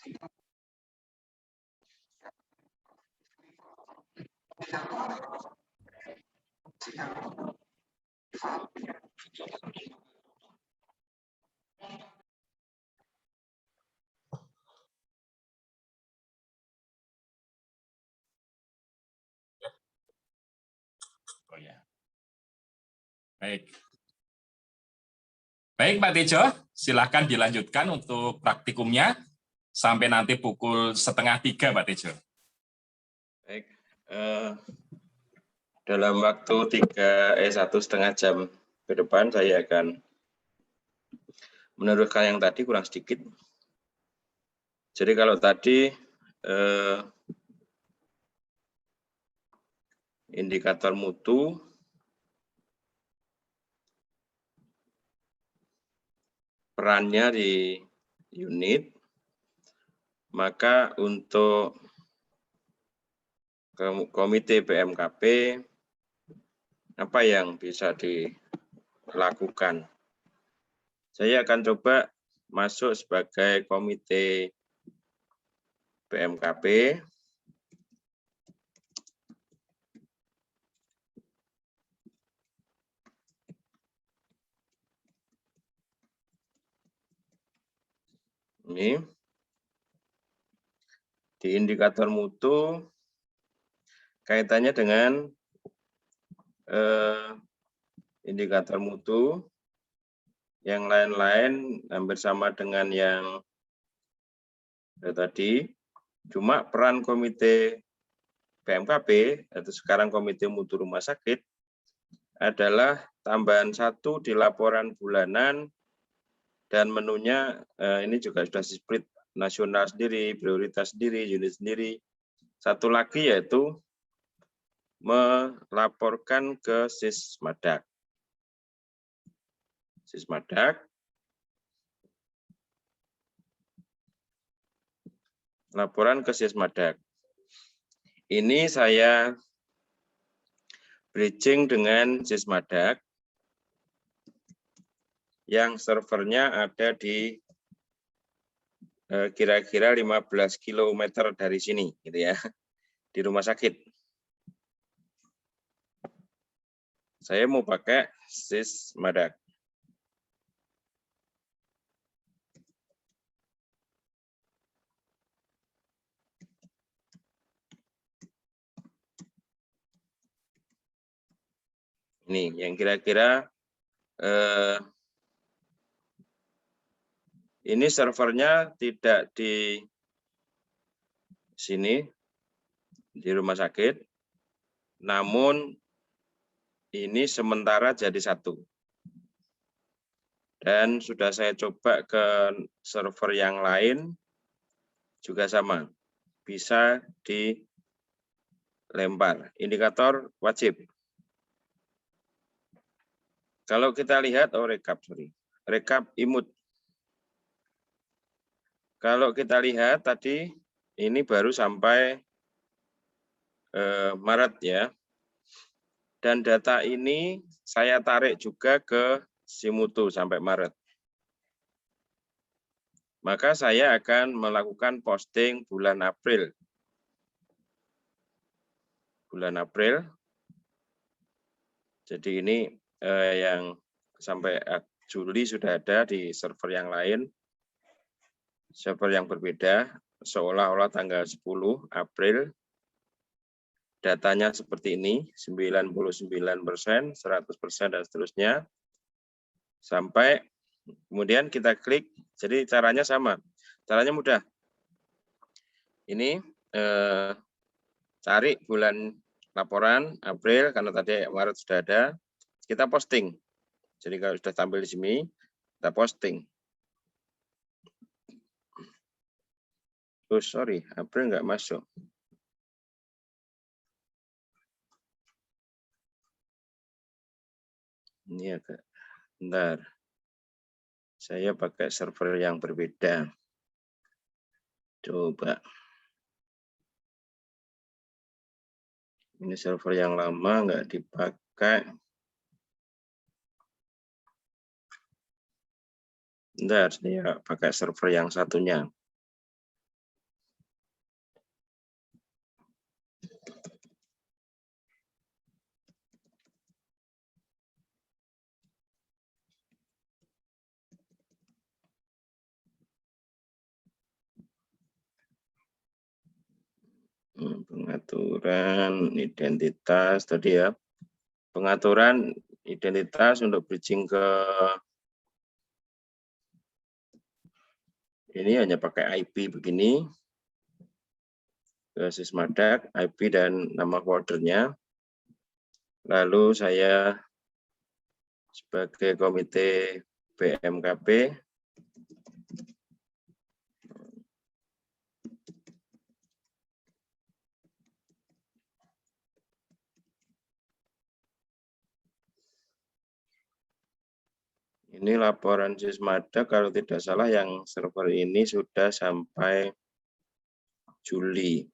Oh ya. Baik. Baik, Pak Tejo, silahkan dilanjutkan untuk praktikumnya sampai nanti pukul 2:30, Pak Tejo. Baik, dalam waktu 1,5 jam ke depan saya akan meneruskan yang tadi kurang sedikit. Jadi kalau tadi indikator mutu perannya di unit, maka untuk komite PMKP apa yang bisa dilakukan? Saya akan coba masuk sebagai komite PMKP. Ini di indikator mutu kaitannya dengan indikator mutu, yang lain-lain hampir sama dengan yang tadi, cuma peran komite PMKP atau sekarang komite mutu rumah sakit adalah tambahan 1 di laporan bulanan, dan menunya ini juga sudah split nasional sendiri, prioritas sendiri, unit sendiri. Satu lagi yaitu melaporkan ke Sismadak. Laporan ke Sismadak. Ini saya bridging dengan Sismadak yang servernya ada di kira-kira 15 km dari sini, gitu ya, di rumah sakit. Saya mau pakai Sismadak. Ini yang kira-kira ini servernya tidak di sini, di rumah sakit, namun ini sementara jadi 1. Dan sudah saya coba ke server yang lain, juga sama, bisa dilempar. Indikator wajib. Kalau kita lihat, rekap imut. Kalau kita lihat tadi, ini baru sampai Maret ya. Dan data ini saya tarik juga ke Simutu sampai Maret. Maka saya akan melakukan posting bulan April. Jadi ini yang sampai Juli sudah ada di server yang lain, server yang berbeda, seolah-olah tanggal 10 April, datanya seperti ini, 99%, 100%, dan seterusnya, sampai kemudian kita klik, jadi caranya sama, caranya mudah. Ini cari bulan laporan April, karena tadi Maret sudah ada, kita posting. Jadi kalau sudah tampil di sini, kita posting. Oh sorry, April nggak masuk. Ini agak, bentar. Saya pakai server yang berbeda. Coba. Ini server yang lama nggak dipakai. Bentar, saya pakai server yang satunya. Pengaturan identitas tadi ya. Pengaturan identitas untuk bridging ke ini hanya pakai IP begini. Ke Sysmadak, IP dan nama foldernya. Lalu saya sebagai komite BMKB ini laporan Sysmadak kalau tidak salah yang server ini sudah sampai Juli.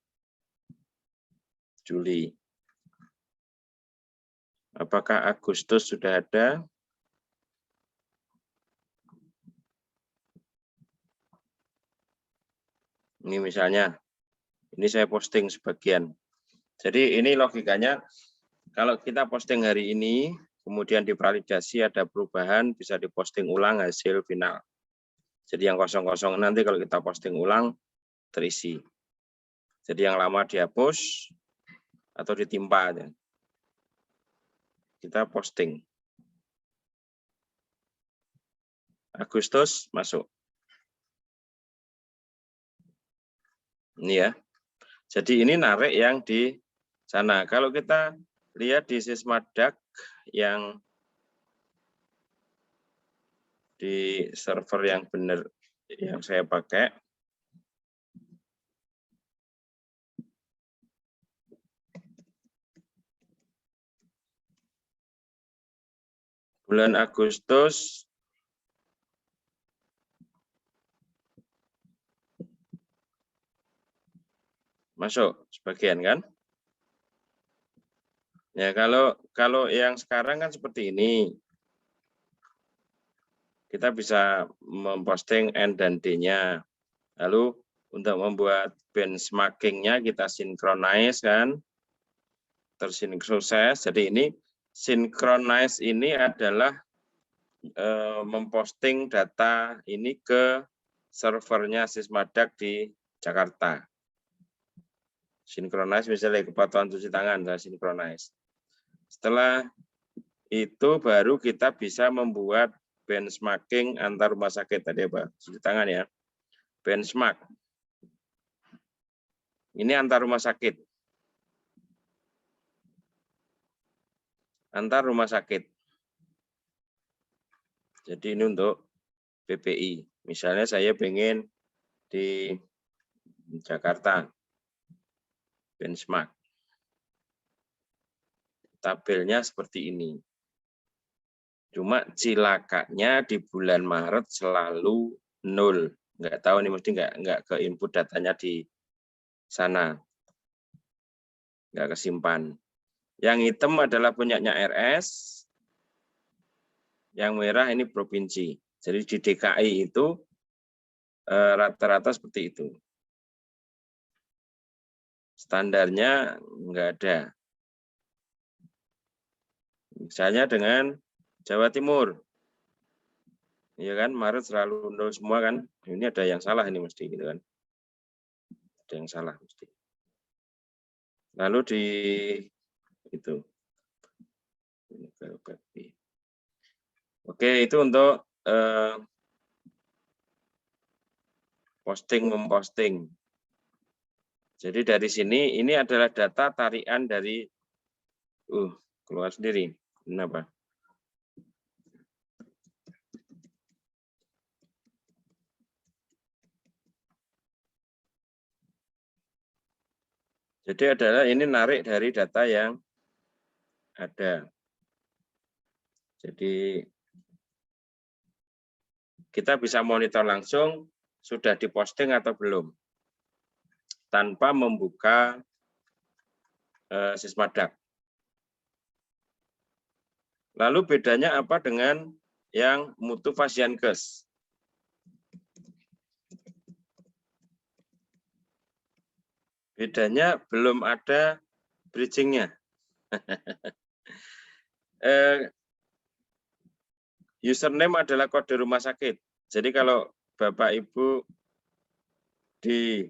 Apakah Agustus sudah ada? Ini misalnya, ini saya posting sebagian. Jadi ini logikanya, kalau kita posting hari ini, kemudian divalidasi ada perubahan, bisa diposting ulang hasil final. Jadi yang kosong-kosong nanti kalau kita posting ulang, terisi. Jadi yang lama dihapus atau ditimpa. Kita posting. Agustus masuk. Ini ya. Jadi ini narik yang di sana. Kalau kita lihat di Sysmadak yang di server yang benar yang saya pakai, bulan Agustus masuk sebagian kan? Ya kalau yang sekarang kan seperti ini. Kita bisa memposting N dan D-nya. Lalu untuk membuat benchmarking-nya kita synchronize kan. Tersinkronis. Jadi ini synchronize ini adalah memposting data ini ke servernya Sysmadak di Jakarta. Synchronize misalnya kepatuhan cuci tangan, saya synchronize. Setelah itu baru kita bisa membuat benchmarking antar rumah sakit tadi apa? Cuci tangan ya. Benchmark. Ini antar rumah sakit. Antar rumah sakit. Jadi ini untuk PPI. Misalnya saya pengen di Jakarta. Benchmark. Tabelnya seperti ini. Cuma cilakanya di bulan Maret selalu 0. Nggak tahu nih, mesti nggak ke input datanya di sana. Nggak kesimpan. Yang hitam adalah punyanya RS. Yang merah ini provinsi. Jadi di DKI itu rata-rata seperti itu. Standarnya nggak ada. Misalnya dengan Jawa Timur. Iya kan, Maret selalu 0 semua kan. Ini ada yang salah ini mesti gitu kan. Ada yang salah mesti. Lalu di itu. Oke, itu untuk posting memposting. Jadi dari sini ini adalah data tarian dari keluar sendiri. Kenapa? Jadi adalah ini narik dari data yang ada. Jadi kita bisa monitor langsung sudah diposting atau belum tanpa membuka Sysmadak. Lalu bedanya apa dengan yang mutu Fasiankes? Bedanya belum ada bridging-nya. Username adalah kode rumah sakit. Jadi kalau Bapak Ibu di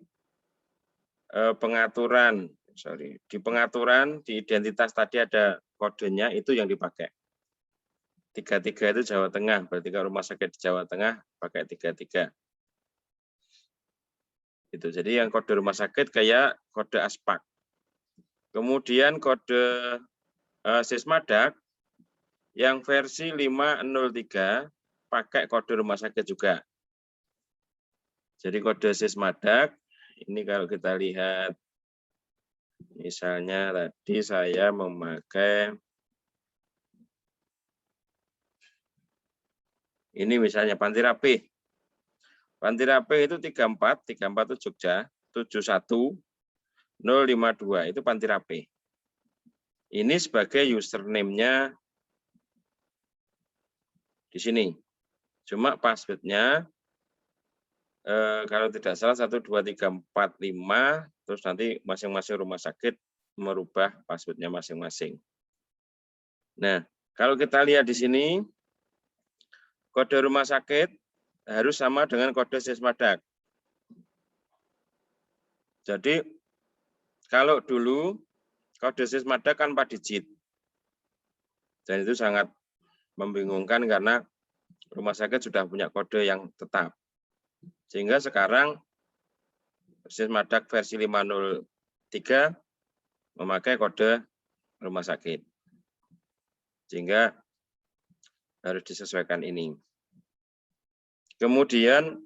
pengaturan, di pengaturan di identitas tadi ada kodenya, itu yang dipakai. 33 itu Jawa Tengah, berarti kalau rumah sakit di Jawa Tengah pakai 33. Itu. Jadi yang kode rumah sakit kayak kode aspak. Kemudian kode Sismadak yang versi 503 pakai kode rumah sakit juga. Jadi kode Sismadak ini kalau kita lihat, misalnya tadi saya memakai ini misalnya Panti Rapih. Panti Rapih itu 34 itu Jogja, 71052 itu Panti Rapih. Ini sebagai username-nya di sini. Cuma password-nya kalau tidak salah 1, 2, 3, 4, 5, terus nanti masing-masing rumah sakit merubah password-nya masing-masing. Nah, kalau kita lihat di sini, kode rumah sakit harus sama dengan kode Sismadak. Jadi, kalau dulu kode Sismadak kan 4 digit. Dan itu sangat membingungkan karena rumah sakit sudah punya kode yang tetap. Sehingga sekarang Sismadak versi 503 memakai kode rumah sakit. Sehingga harus disesuaikan ini. Kemudian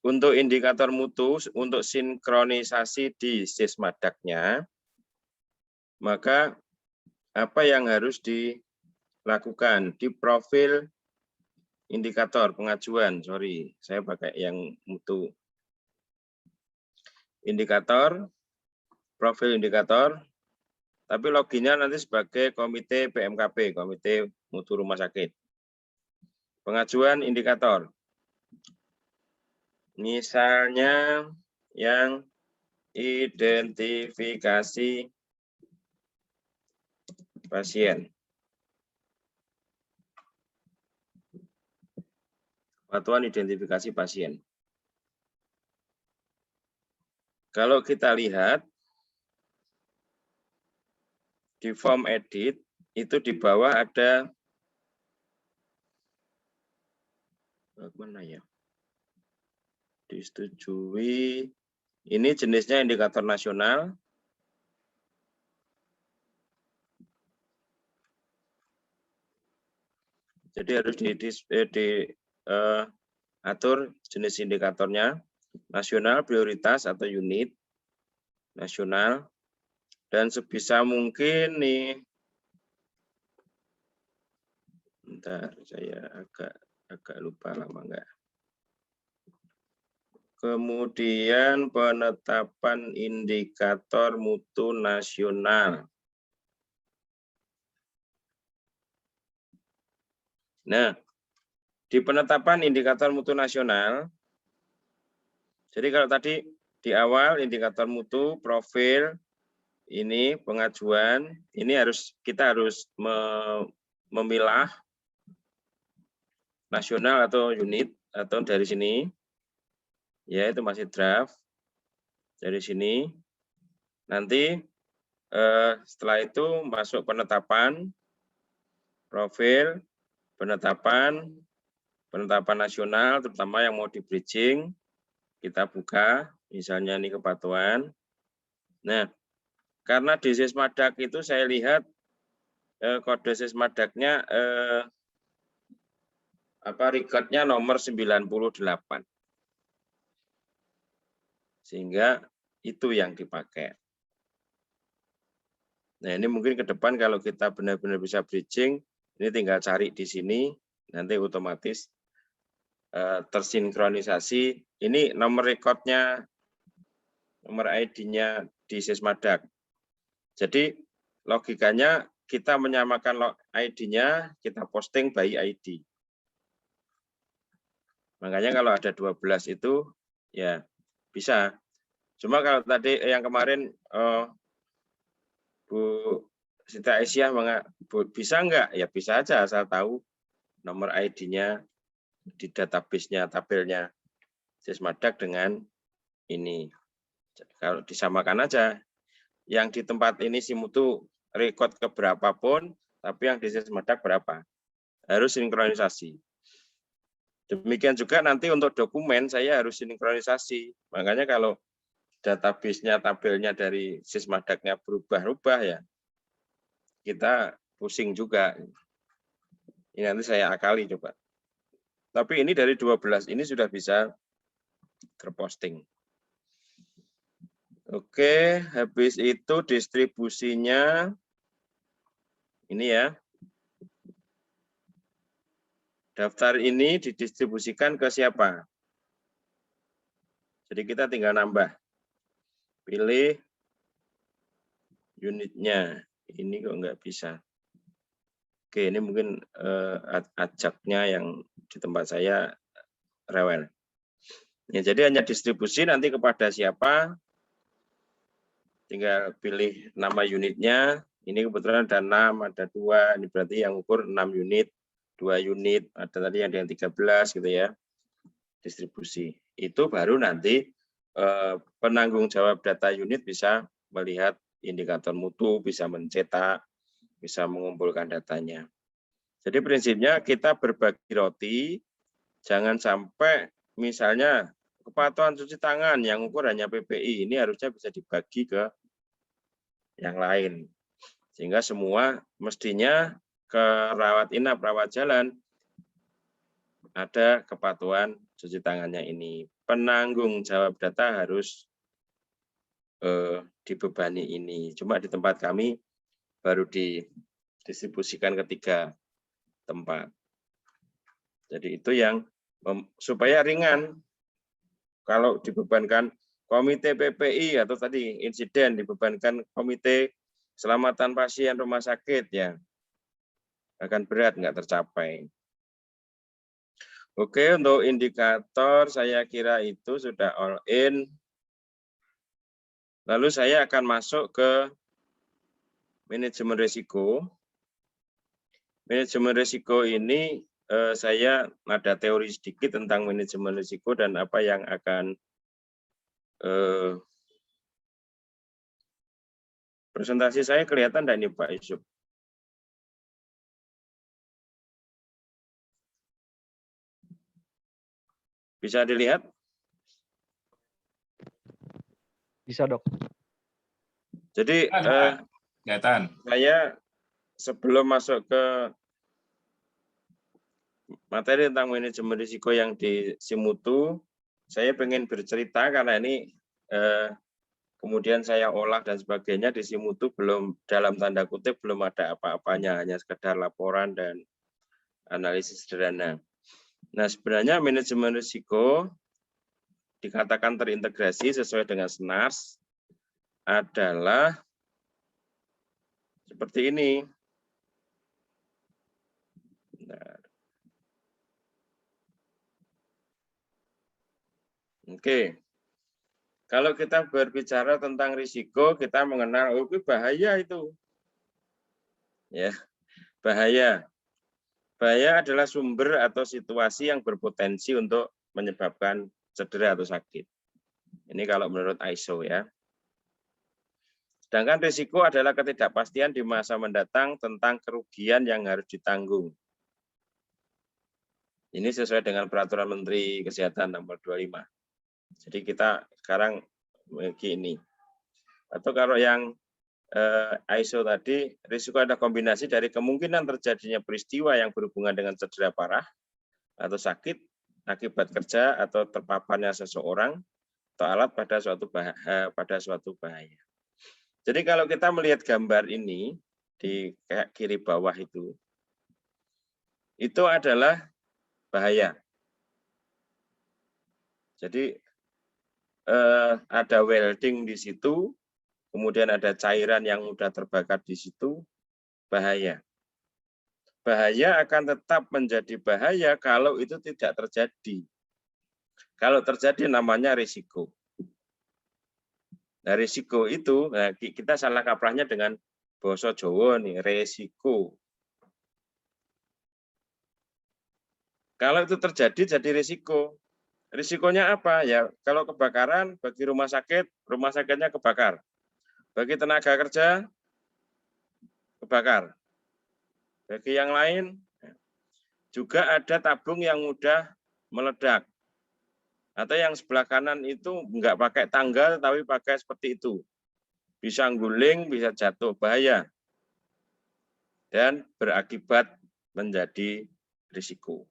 untuk indikator mutu, untuk sinkronisasi di Sismadaknya, maka apa yang harus dilakukan di profil indikator pengajuan, saya pakai yang mutu. Indikator, profil indikator, tapi loginnya nanti sebagai komite BMKP, komite mutu rumah sakit. Pengajuan indikator. Misalnya yang identifikasi pasien. Kepatuhan identifikasi pasien. Kalau kita lihat di form edit, itu di bawah ada mana ya? Disetujui. Ini jenisnya indikator nasional. Jadi harus diatur jenis indikatornya. Nasional, prioritas atau unit. Nasional. Dan sebisa mungkin nih. Bentar, saya agak lupa lama enggak. Kemudian penetapan indikator mutu nasional. Nah, di penetapan indikator mutu nasional, jadi kalau tadi di awal indikator mutu, profil, ini pengajuan, ini kita harus memilah nasional atau unit, atau dari sini. Ya, itu masih draft. Dari sini. Nanti setelah itu masuk penetapan, profil, penetapan nasional, terutama yang mau di bridging, kita buka, misalnya ini kepatuhan. Nah, karena di Sismadak itu saya lihat kode Sismadaknya recordnya nomor 98. Sehingga itu yang dipakai. Nah, ini mungkin ke depan kalau kita benar-benar bisa bridging, ini tinggal cari di sini, nanti otomatis tersinkronisasi. Ini nomor rekodnya, nomor ID-nya di Sismadak. Jadi logikanya kita menyamakan ID-nya, kita posting by ID. Makanya kalau ada 12 itu, ya bisa. Cuma kalau tadi yang kemarin Bu Siti Aisyah bisa enggak? Ya bisa aja, asal tahu nomor ID-nya di database-nya, tabelnya Sismadak dengan ini. Kalau disamakan aja, yang di tempat ini si mutu rekod ke berapapun, tapi yang di Sismadak berapa. Harus sinkronisasi. Demikian juga nanti untuk dokumen saya harus sinkronisasi. Makanya kalau database-nya, tabelnya dari Sismadaknya berubah-ubah ya, kita pusing juga. Ini nanti saya akali coba. Tapi ini dari 12 ini sudah bisa terposting. Oke, habis itu distribusinya ini ya. Daftar ini didistribusikan ke siapa? Jadi kita tinggal nambah. Pilih unitnya. Ini kok nggak bisa. Oke, ini mungkin ajaknya yang di tempat saya rewel. Ya, jadi hanya distribusi nanti kepada siapa. Tinggal pilih nama unitnya. Ini kebetulan ada 6, ada 2. Ini berarti yang ukur 6 unit. 2 unit, ada tadi yang 13 gitu ya, distribusi. Itu baru nanti penanggung jawab data unit bisa melihat indikator mutu, bisa mencetak, bisa mengumpulkan datanya. Jadi prinsipnya kita berbagi roti, jangan sampai misalnya kepatuhan cuci tangan yang ukur hanya PPI, ini harusnya bisa dibagi ke yang lain. Sehingga semua mestinya ke rawat inap, rawat jalan, ada kepatuhan cuci tangannya ini. Penanggung jawab data harus dibebani ini. Cuma di tempat kami baru didistribusikan ke 3 tempat. Jadi itu yang supaya ringan. Kalau dibebankan komite PPI atau tadi insiden dibebankan komite keselamatan pasien rumah sakit ya akan berat, nggak tercapai. Oke, untuk indikator saya kira itu sudah all in. Lalu saya akan masuk ke manajemen risiko. Manajemen risiko ini saya ada teori sedikit tentang manajemen risiko dan apa yang akan presentasi saya kelihatan enggak ini Pak Yusuf? Bisa dilihat? Bisa, Dok. Jadi kelihatan. saya sebelum masuk ke materi tentang manajemen risiko yang di Simutu, saya pengen bercerita karena ini kemudian saya olah dan sebagainya di Simutu belum dalam tanda kutip belum ada apa-apanya, hanya sekedar laporan dan analisis sederhana. Nah, sebenarnya manajemen risiko dikatakan terintegrasi sesuai dengan SNARS adalah seperti ini. Nah. Oke. Kalau kita berbicara tentang risiko, kita mengenal bahaya itu. Ya, bahaya. Bahaya adalah sumber atau situasi yang berpotensi untuk menyebabkan cedera atau sakit. Ini kalau menurut ISO ya. Sedangkan risiko adalah ketidakpastian di masa mendatang tentang kerugian yang harus ditanggung. Ini sesuai dengan Peraturan Menteri Kesehatan nomor 25. Jadi kita sekarang memiliki ini. Atau kalau yang ISO tadi, risiko ada kombinasi dari kemungkinan terjadinya peristiwa yang berhubungan dengan cedera parah atau sakit akibat kerja atau terpaparnya seseorang atau alat pada suatu bahaya. Jadi kalau kita melihat gambar ini di kiri bawah itu adalah bahaya. Jadi ada welding di situ, kemudian ada cairan yang mudah terbakar di situ, bahaya. Bahaya akan tetap menjadi bahaya kalau itu tidak terjadi. Kalau terjadi namanya risiko. Nah, risiko itu, nah, kita salah kaprahnya dengan basa Jawa nih, resiko. Kalau itu terjadi jadi risiko. Risikonya apa? Ya, kalau kebakaran bagi rumah sakitnya kebakar. Bagi tenaga kerja, kebakar. Bagi yang lain, juga ada tabung yang mudah meledak. Atau yang sebelah kanan itu enggak pakai tangga, tapi pakai seperti itu. Bisa guling, bisa jatuh, bahaya. Dan berakibat menjadi risiko.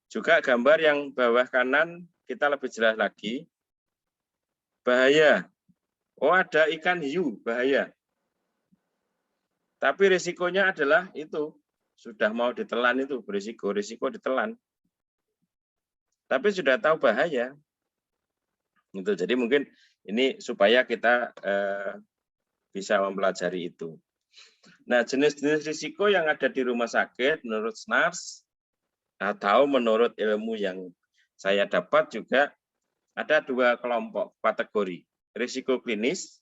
Juga gambar yang bawah kanan, kita lebih jelas lagi. Bahaya. Oh, ada ikan hiu, bahaya. Tapi risikonya adalah itu. Sudah mau ditelan itu, risiko ditelan. Tapi sudah tahu bahaya. Itu. Jadi mungkin ini supaya kita bisa mempelajari itu. Nah, jenis-jenis risiko yang ada di rumah sakit menurut SNARS atau menurut ilmu yang saya dapat juga ada 2 kelompok kategori, risiko klinis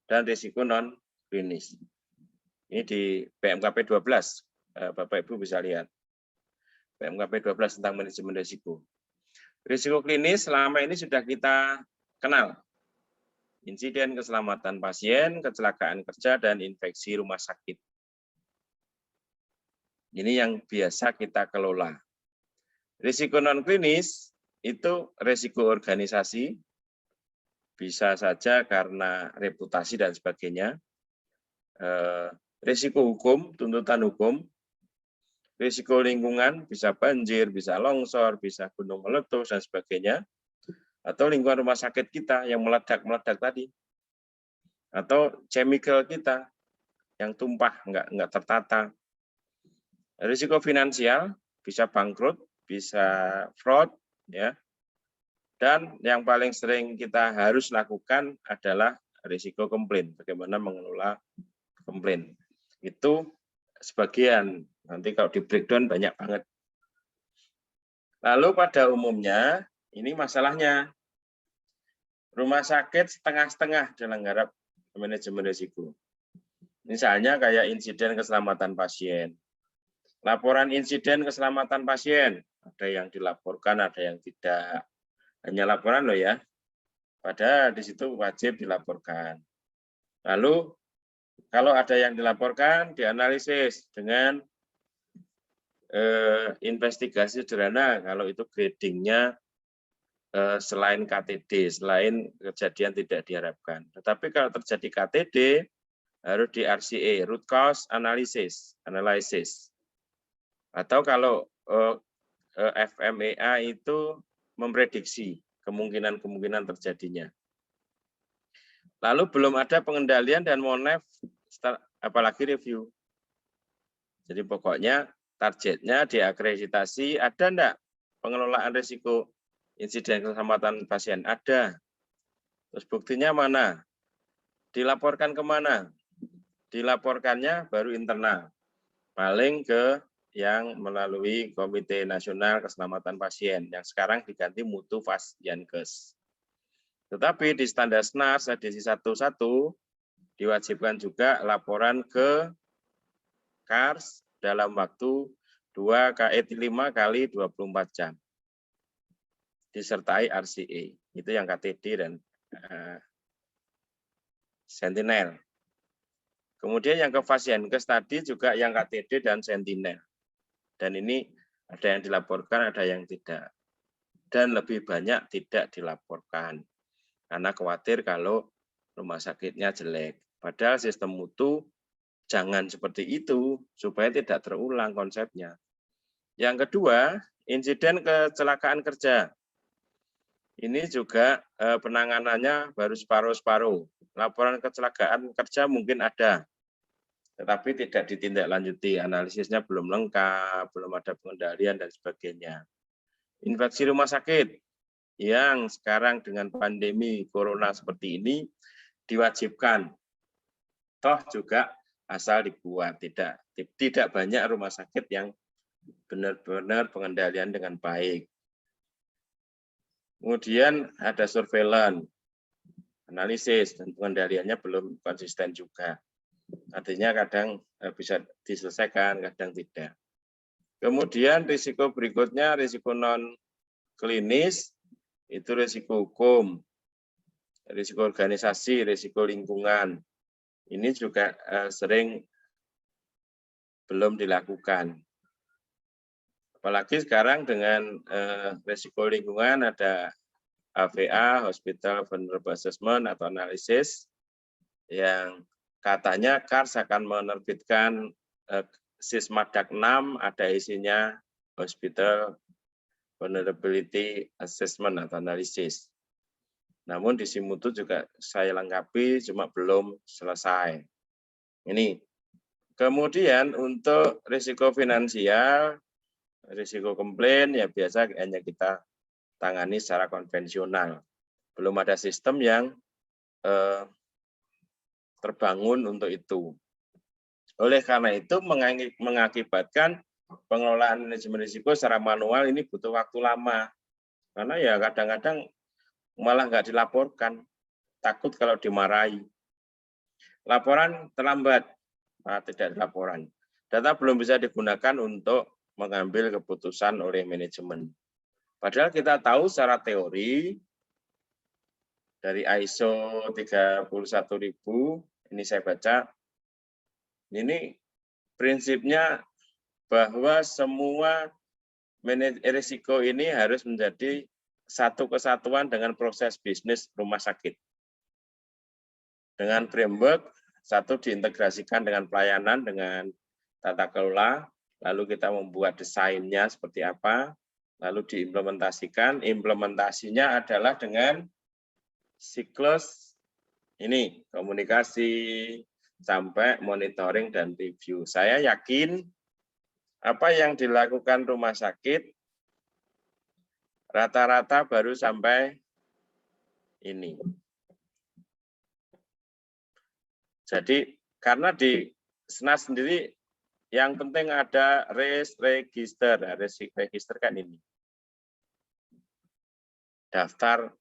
dan risiko non klinis. Ini di PMKP 12, Bapak Ibu bisa lihat. PMKP 12 tentang manajemen risiko. Risiko klinis selama ini sudah kita kenal. Insiden keselamatan pasien, kecelakaan kerja, dan infeksi rumah sakit. Ini yang biasa kita kelola. Risiko non-klinis itu risiko organisasi, bisa saja karena reputasi dan sebagainya. Risiko hukum, tuntutan hukum, risiko lingkungan, bisa banjir, bisa longsor, bisa gunung meletus, dan sebagainya. Atau lingkungan rumah sakit kita yang meledak-meledak tadi. Atau chemical kita yang tumpah, nggak tertata. Risiko finansial, bisa bangkrut, bisa fraud, ya. Dan yang paling sering kita harus lakukan adalah risiko komplain. Bagaimana mengelola komplain. Itu sebagian, nanti kalau di breakdown banyak banget. Lalu pada umumnya, ini masalahnya, rumah sakit setengah-setengah dalam garap manajemen risiko. Misalnya kayak insiden keselamatan pasien. Laporan insiden keselamatan pasien, ada yang dilaporkan, ada yang tidak. Hanya laporan loh ya. Padahal di situ wajib dilaporkan. Lalu kalau ada yang dilaporkan, dianalisis dengan investigasi sederhana. Kalau itu gradingnya selain KTD, selain kejadian tidak diharapkan. Tetapi kalau terjadi KTD, harus di RCA, root cause analysis. Atau kalau FMEA itu memprediksi kemungkinan-kemungkinan terjadinya. Lalu belum ada pengendalian dan monef, apalagi review. Jadi pokoknya targetnya diakreditasi, ada enggak pengelolaan risiko insiden keselamatan pasien? Ada. Terus buktinya mana? Dilaporkan kemana? Dilaporkannya baru internal. Paling ke yang melalui Komite Nasional Keselamatan Pasien, yang sekarang diganti Mutu Fasyankes. Tetapi di standar SNARS edisi 11 diwajibkan juga laporan ke KARS dalam waktu 5 kali 24 jam. Disertai RCA, itu yang KTD dan Sentinel. Kemudian yang ke Fasyankes tadi juga yang KTD dan Sentinel. Dan ini ada yang dilaporkan, ada yang tidak. Dan lebih banyak tidak dilaporkan. Karena khawatir kalau rumah sakitnya jelek. Padahal sistem mutu jangan seperti itu, supaya tidak terulang konsepnya. Yang kedua, insiden kecelakaan kerja. Ini juga penanganannya baru separuh-separuh. Laporan kecelakaan kerja mungkin ada, tetapi tidak ditindaklanjuti, analisisnya belum lengkap, belum ada pengendalian dan sebagainya. Infeksi rumah sakit yang sekarang dengan pandemi corona seperti ini diwajibkan, toh juga asal dibuat, tidak banyak rumah sakit yang benar-benar pengendalian dengan baik. Kemudian ada surveillance, analisis dan pengendaliannya belum konsisten juga. Artinya kadang bisa diselesaikan, kadang tidak. Kemudian risiko berikutnya, risiko non klinis itu risiko hukum, risiko organisasi, risiko lingkungan. Ini juga sering belum dilakukan. Apalagi sekarang dengan risiko lingkungan ada HVA, Hospital Vulnerable Assessment atau analisis, yang katanya KARS akan menerbitkan Sismadak 6, ada isinya Hospital Vulnerability Assessment atau analisis. Namun di Simutu juga saya lengkapi, cuma belum selesai. Ini. Kemudian untuk risiko finansial, risiko komplain, ya biasa hanya kita tangani secara konvensional. Belum ada sistem yang terbangun untuk itu. Oleh karena itu mengakibatkan pengelolaan manajemen risiko secara manual ini butuh waktu lama. Karena ya kadang-kadang malah nggak dilaporkan, takut kalau dimarahi. Laporan terlambat, tidak laporan. Data belum bisa digunakan untuk mengambil keputusan oleh manajemen. Padahal kita tahu secara teori dari ISO 31000, ini saya baca, ini prinsipnya bahwa semua risiko ini harus menjadi satu kesatuan dengan proses bisnis rumah sakit. Dengan framework, satu diintegrasikan dengan pelayanan, dengan tata kelola, lalu kita membuat desainnya seperti apa, lalu diimplementasikan. Implementasinya adalah dengan siklus ini, komunikasi sampai monitoring dan review. Saya yakin apa yang dilakukan rumah sakit rata-rata baru sampai ini. Jadi karena di SNAS sendiri yang penting ada register. Register kan ini. Daftar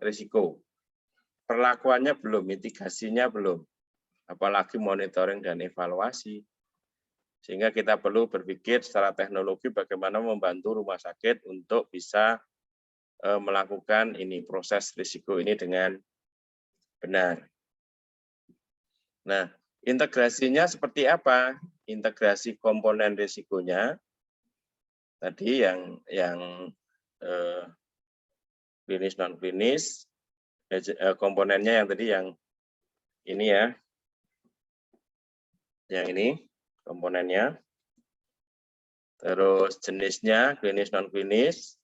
risiko. Perlakuannya belum, mitigasinya belum. Apalagi monitoring dan evaluasi. Sehingga kita perlu berpikir secara teknologi bagaimana membantu rumah sakit untuk bisa melakukan ini proses risiko ini dengan benar. Nah, integrasinya seperti apa? Integrasi komponen risikonya tadi yang klinis non klinis, komponennya yang tadi yang ini ya, yang ini komponennya, terus jenisnya klinis non klinis,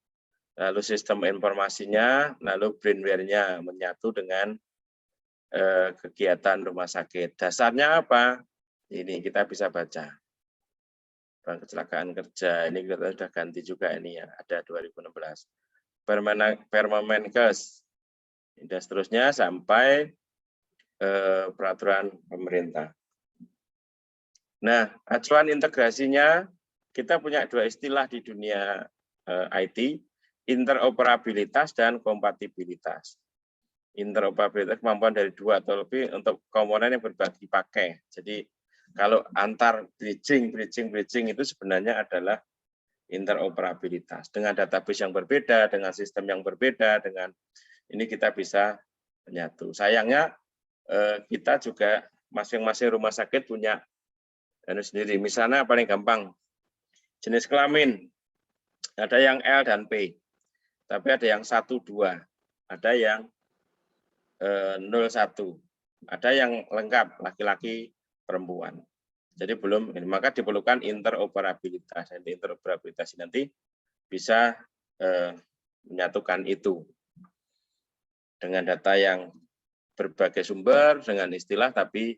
lalu sistem informasinya, lalu brainware-nya menyatu dengan kegiatan rumah sakit. Dasarnya apa? Ini kita bisa baca. Kecelakaan kerja, ini kita sudah ganti juga ini ya, ada 2016. Permenkes, dan seterusnya sampai peraturan pemerintah. Nah, acuan integrasinya, kita punya dua istilah di dunia IT, interoperabilitas dan kompatibilitas. Interoperabilitas kemampuan dari dua atau lebih untuk komponen yang berbagi pakai. Jadi kalau antar bridging itu sebenarnya adalah interoperabilitas. Dengan database yang berbeda, dengan sistem yang berbeda, dengan ini kita bisa menyatu. Sayangnya kita juga masing-masing rumah sakit punya sendiri. Misalnya paling gampang, jenis kelamin. Ada yang L dan P. Tapi ada yang 1, 2. Ada yang 01. Ada yang lengkap, laki-laki, perempuan. Jadi belum, maka diperlukan interoperabilitas. Interoperabilitas nanti bisa menyatukan itu dengan data yang berbagai sumber, dengan istilah, tapi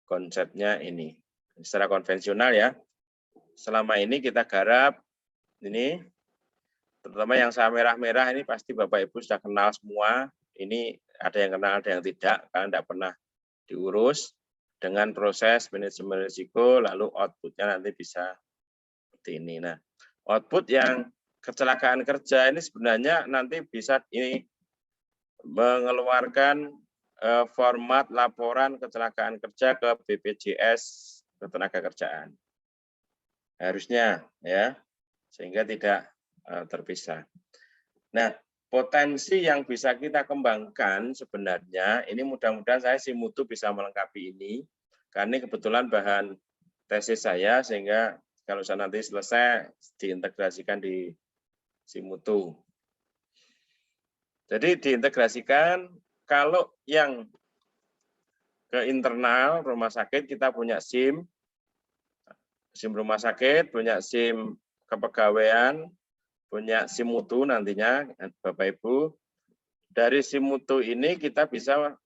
konsepnya ini. Secara konvensional ya, selama ini kita garap, ini, terutama yang saya merah-merah ini pasti Bapak Ibu sudah kenal semua. Ini ada yang kenal, ada yang tidak, karena tidak pernah diurus dengan proses manajemen risiko, lalu outputnya nanti bisa seperti ini. Nah, output yang kecelakaan kerja ini sebenarnya nanti bisa ini mengeluarkan format laporan kecelakaan kerja ke BPJS Ketenagakerjaan. Harusnya ya. sehingga tidak terpisah. Nah, potensi yang bisa kita kembangkan sebenarnya, ini mudah-mudahan saya Simutu bisa melengkapi ini, karena ini kebetulan bahan tesis saya, sehingga kalau saya nanti selesai diintegrasikan di Simutu. Jadi diintegrasikan, kalau yang ke internal rumah sakit kita punya SIM rumah sakit, punya SIM kepegawaian, punya SIM mutu nantinya, Bapak Ibu. Dari SIM mutu ini kita bisa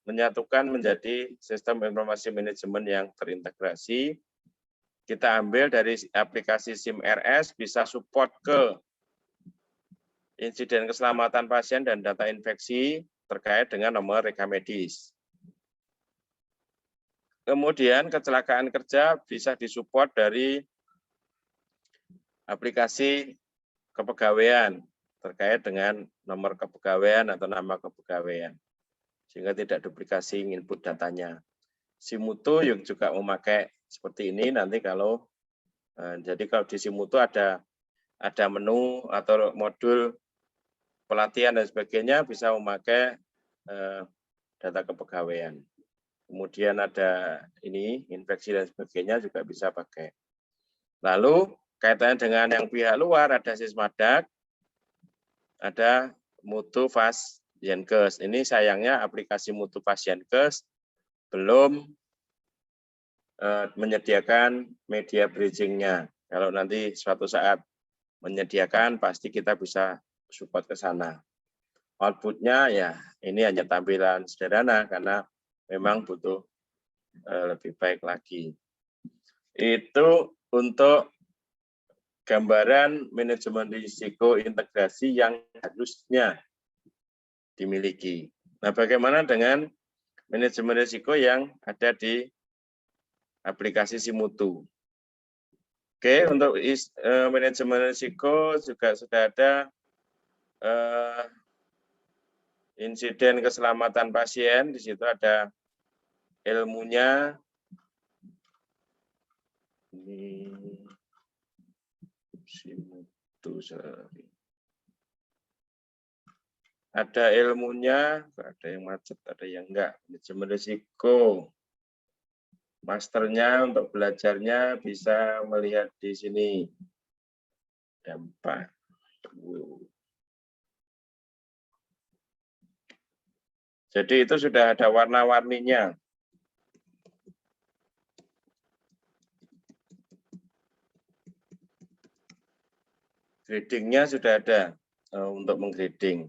menyatukan menjadi sistem informasi manajemen yang terintegrasi. Kita ambil dari aplikasi SIM RS, bisa support ke insiden keselamatan pasien dan data infeksi terkait dengan nomor rekam medis. Kemudian kecelakaan kerja bisa disupport dari aplikasi kepegawaian terkait dengan nomor kepegawaian atau nama kepegawaian, sehingga tidak duplikasi input datanya. Simutu juga memakai seperti ini nanti kalau jadi kalau di Simutu ada menu atau modul pelatihan dan sebagainya bisa memakai data kepegawaian. Kemudian ada ini infeksi dan sebagainya juga bisa pakai. Lalu kaitannya dengan yang pihak luar ada Sismadak, ada Mutu Pasienkes. Ini sayangnya aplikasi Mutu Pasienkes belum menyediakan media bridging-nya. Kalau nanti suatu saat menyediakan, pasti kita bisa support ke sana. Output-nya ya ini hanya tampilan sederhana karena memang butuh lebih baik lagi. Itu untuk gambaran manajemen risiko integrasi yang harusnya dimiliki. Nah, bagaimana dengan manajemen risiko yang ada di aplikasi Simutu? Oke, untuk manajemen risiko juga sudah ada insiden keselamatan pasien, di situ ada ilmunya. Ini Simutu, sorry. Ada ilmunya, ada yang macet, ada yang enggak. Manajemen risiko. Masternya untuk belajarnya bisa melihat di sini. Dampak. Jadi itu sudah ada warna-warninya. Gradingnya sudah ada untuk menggrading.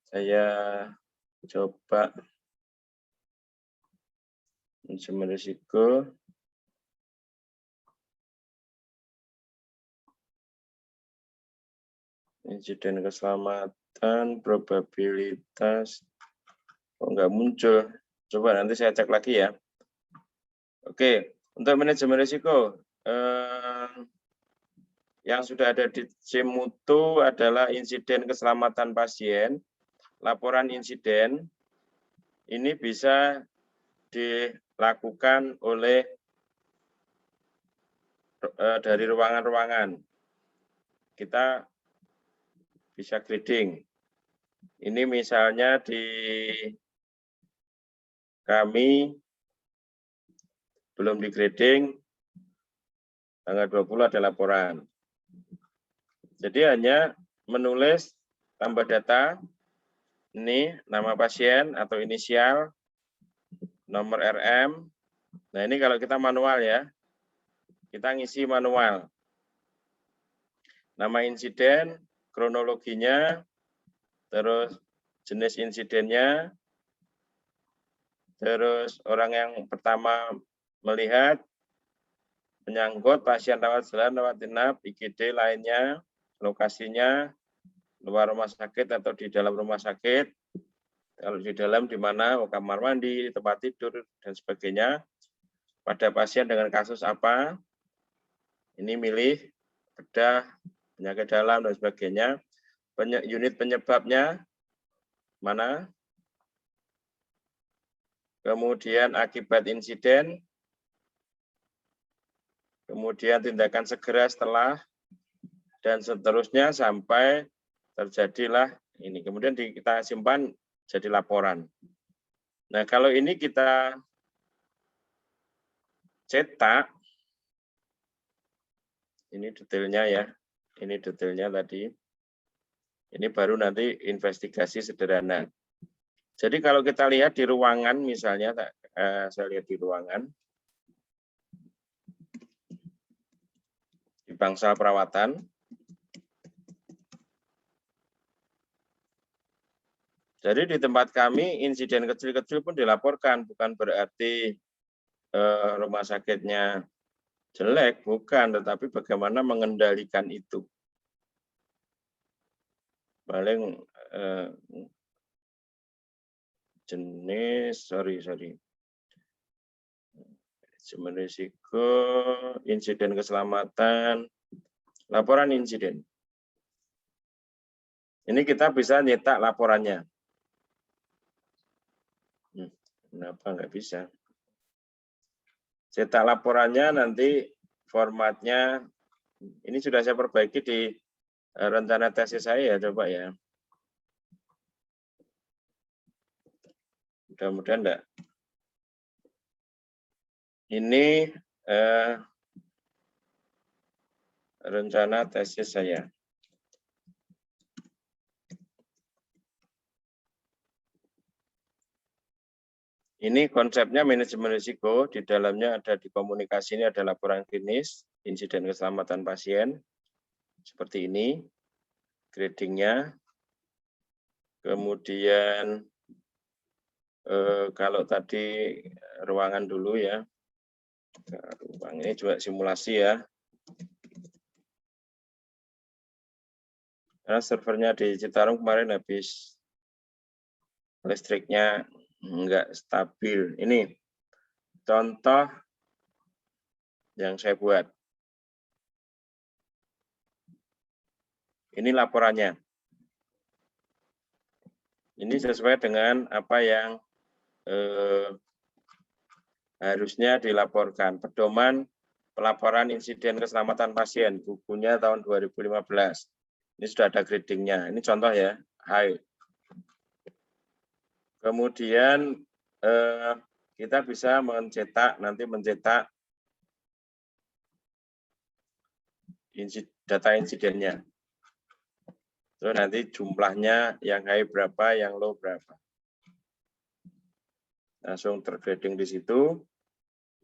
Saya coba manajemen risiko. Insiden keselamatan, probabilitas. Kok nggak muncul? Coba nanti saya cek lagi ya. Oke, untuk manajemen risiko. Yang sudah ada di Simutu adalah insiden keselamatan pasien, laporan insiden, ini bisa dilakukan oleh dari ruangan-ruangan. Kita bisa grading. Ini misalnya di kami belum di grading, tanggal 20 ada laporan. Jadi hanya menulis tambah data, ini nama pasien atau inisial, nomor RM. Nah ini kalau kita manual ya, kita ngisi manual. Nama insiden, kronologinya, terus jenis insidennya, terus orang yang pertama melihat, menyangkut pasien rawat jalan, rawat inap, IGD lainnya, lokasinya, luar rumah sakit atau di dalam rumah sakit, kalau di dalam di mana, kamar mandi, tempat tidur, dan sebagainya, pada pasien dengan kasus apa, ini milih, bedah, penyakit dalam, dan sebagainya, unit penyebabnya, mana, kemudian akibat insiden, kemudian tindakan segera setelah, dan seterusnya sampai terjadilah ini. Kemudian kita simpan jadi laporan. Nah, kalau ini kita cetak, ini detailnya ya, ini detailnya tadi. Ini baru nanti investigasi sederhana. Jadi kalau kita lihat di ruangan misalnya, saya lihat di ruangan, di bangsal perawatan, jadi di tempat kami insiden kecil-kecil pun dilaporkan, bukan berarti rumah sakitnya jelek, bukan, tetapi bagaimana mengendalikan itu. Paling jenis, manajemen risiko, insiden keselamatan, laporan insiden. Ini kita bisa nyetak laporannya. Kenapa nggak bisa? Cetak laporannya nanti formatnya, ini sudah saya perbaiki di rencana tesis saya ya, coba ya. Mudah-mudahan enggak. Ini rencana tesis saya. Ini konsepnya manajemen risiko, di dalamnya ada di komunikasi ini ada laporan klinis, insiden keselamatan pasien, seperti ini, gradingnya. Kemudian kalau tadi ruangan dulu ya, ruang ini juga simulasi ya. Karena servernya di Citarum kemarin habis listriknya enggak stabil. Ini contoh yang saya buat. Ini laporannya. Ini sesuai dengan apa yang harusnya dilaporkan. Pedoman pelaporan insiden keselamatan pasien, bukunya tahun 2015. Ini sudah ada gradingnya. Ini contoh ya, high. Kemudian kita bisa nanti mencetak data insidennya. Terus nanti jumlahnya yang high berapa, yang low berapa. Langsung tergrading di situ.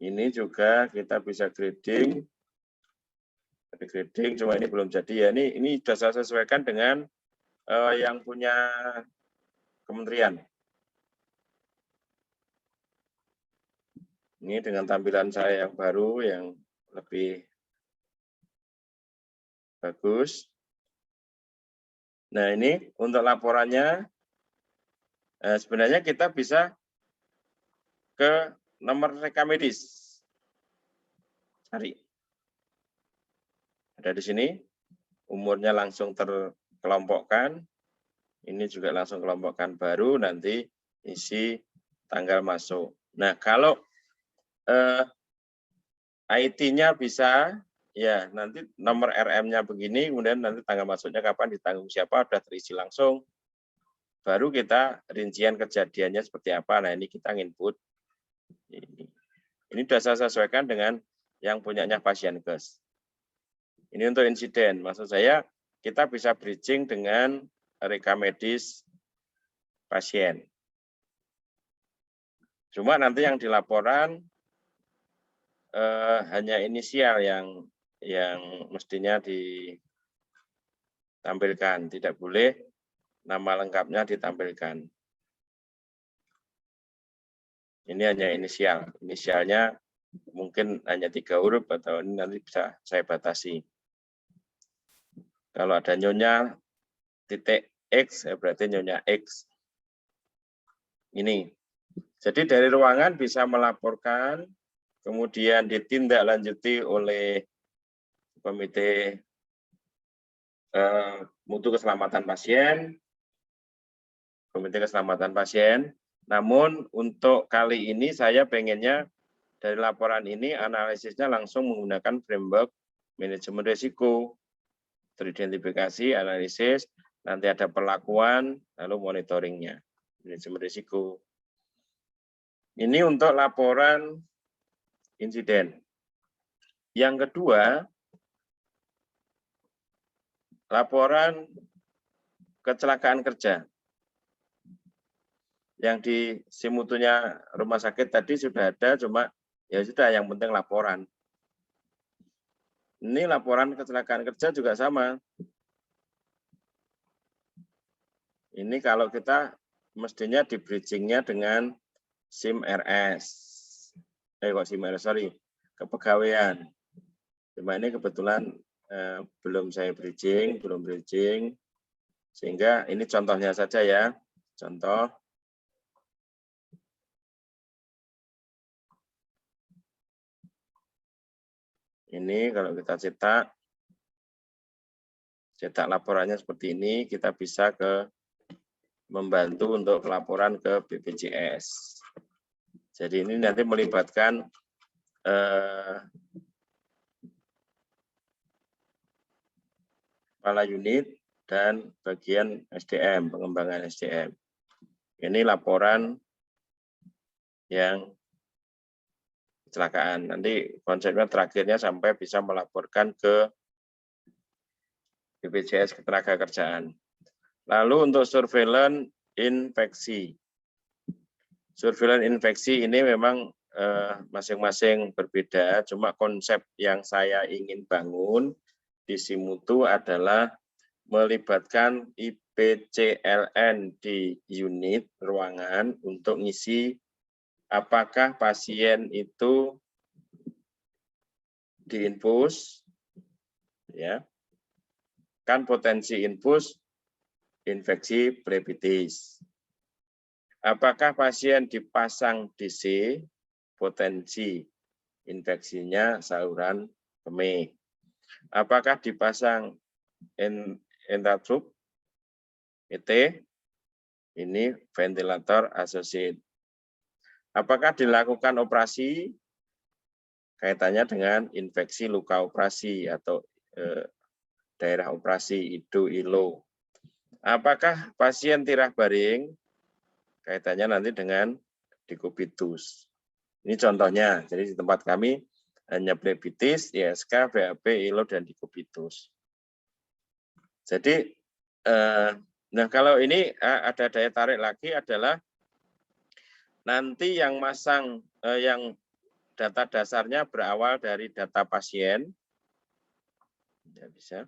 Ini juga kita bisa grading. Grading, cuma ini belum jadi ya. Ini sudah saya sesuaikan dengan yang punya kementerian. Ini dengan tampilan saya yang baru, yang lebih bagus. Nah, ini untuk laporannya, sebenarnya kita bisa ke nomor rekam medis. Cari. Ada di sini, umurnya langsung terkelompokkan. Ini juga langsung kelompokkan baru, nanti isi tanggal masuk. Nah, kalau IT-nya bisa, ya nanti nomor RM-nya begini, kemudian nanti tanggal masuknya kapan, ditanggung siapa, sudah terisi langsung. Baru kita rincian kejadiannya seperti apa. Nah, ini kita input. Ini sudah saya sesuaikan dengan yang punyanya Pasienkes. Ini untuk insiden. Maksud saya, kita bisa bridging dengan rekam medis pasien. Cuma nanti yang di laporan hanya inisial yang mestinya ditampilkan, tidak boleh nama lengkapnya ditampilkan. Ini hanya inisial, inisialnya mungkin hanya 3 huruf atau ini nanti bisa saya batasi. Kalau ada nyonya titik X, berarti nyonya X. Ini. Jadi dari ruangan bisa melaporkan, kemudian ditindaklanjuti oleh Komite Mutu Keselamatan Pasien, Komite Keselamatan Pasien. Namun untuk kali ini saya pengennya dari laporan ini analisisnya langsung menggunakan framework manajemen risiko, teridentifikasi, analisis, nanti ada perlakuan, lalu monitoringnya, manajemen risiko. Ini untuk laporan insiden. Yang kedua, laporan kecelakaan kerja. Yang di simutunya rumah sakit tadi sudah ada, cuma ya sudah, yang penting laporan. Ini laporan kecelakaan kerja juga sama. Ini kalau kita mestinya di bridging-nya dengan SIM RS. SIM RS, sorry, kepegawaian. Cuma ini kebetulan belum saya bridging, sehingga ini contohnya saja ya. Contoh. Ini kalau kita cetak laporannya seperti ini, kita bisa membantu untuk pelaporan ke BPJS. Jadi ini nanti melibatkan kepala unit dan bagian SDM, pengembangan SDM. Ini laporan yang kecelakaan. Nanti konsepnya terakhirnya sampai bisa melaporkan ke BPJS Ketenagakerjaan. Lalu untuk surveillance infeksi. Surveillance infeksi ini memang masing-masing berbeda, cuma konsep yang saya ingin bangun di Simutu adalah melibatkan IPCLN di unit ruangan untuk ngisi apakah pasien itu diinfus, ya, kan potensi infus infeksi plebitis. Apakah pasien dipasang DC, potensi infeksinya saluran kemih. Apakah dipasang endotrop, ET, ini ventilator associated. Apakah dilakukan operasi, kaitannya dengan infeksi luka operasi atau daerah operasi, IDO, Apakah pasien tirah baring, kaitannya nanti dengan dekubitus. Ini contohnya, jadi di tempat kami hanya plebitis, ISK, BAP, ILO, dan dekubitus. Jadi, nah kalau ini ada daya tarik lagi adalah nanti yang masang, yang data dasarnya berawal dari data pasien, ya bisa,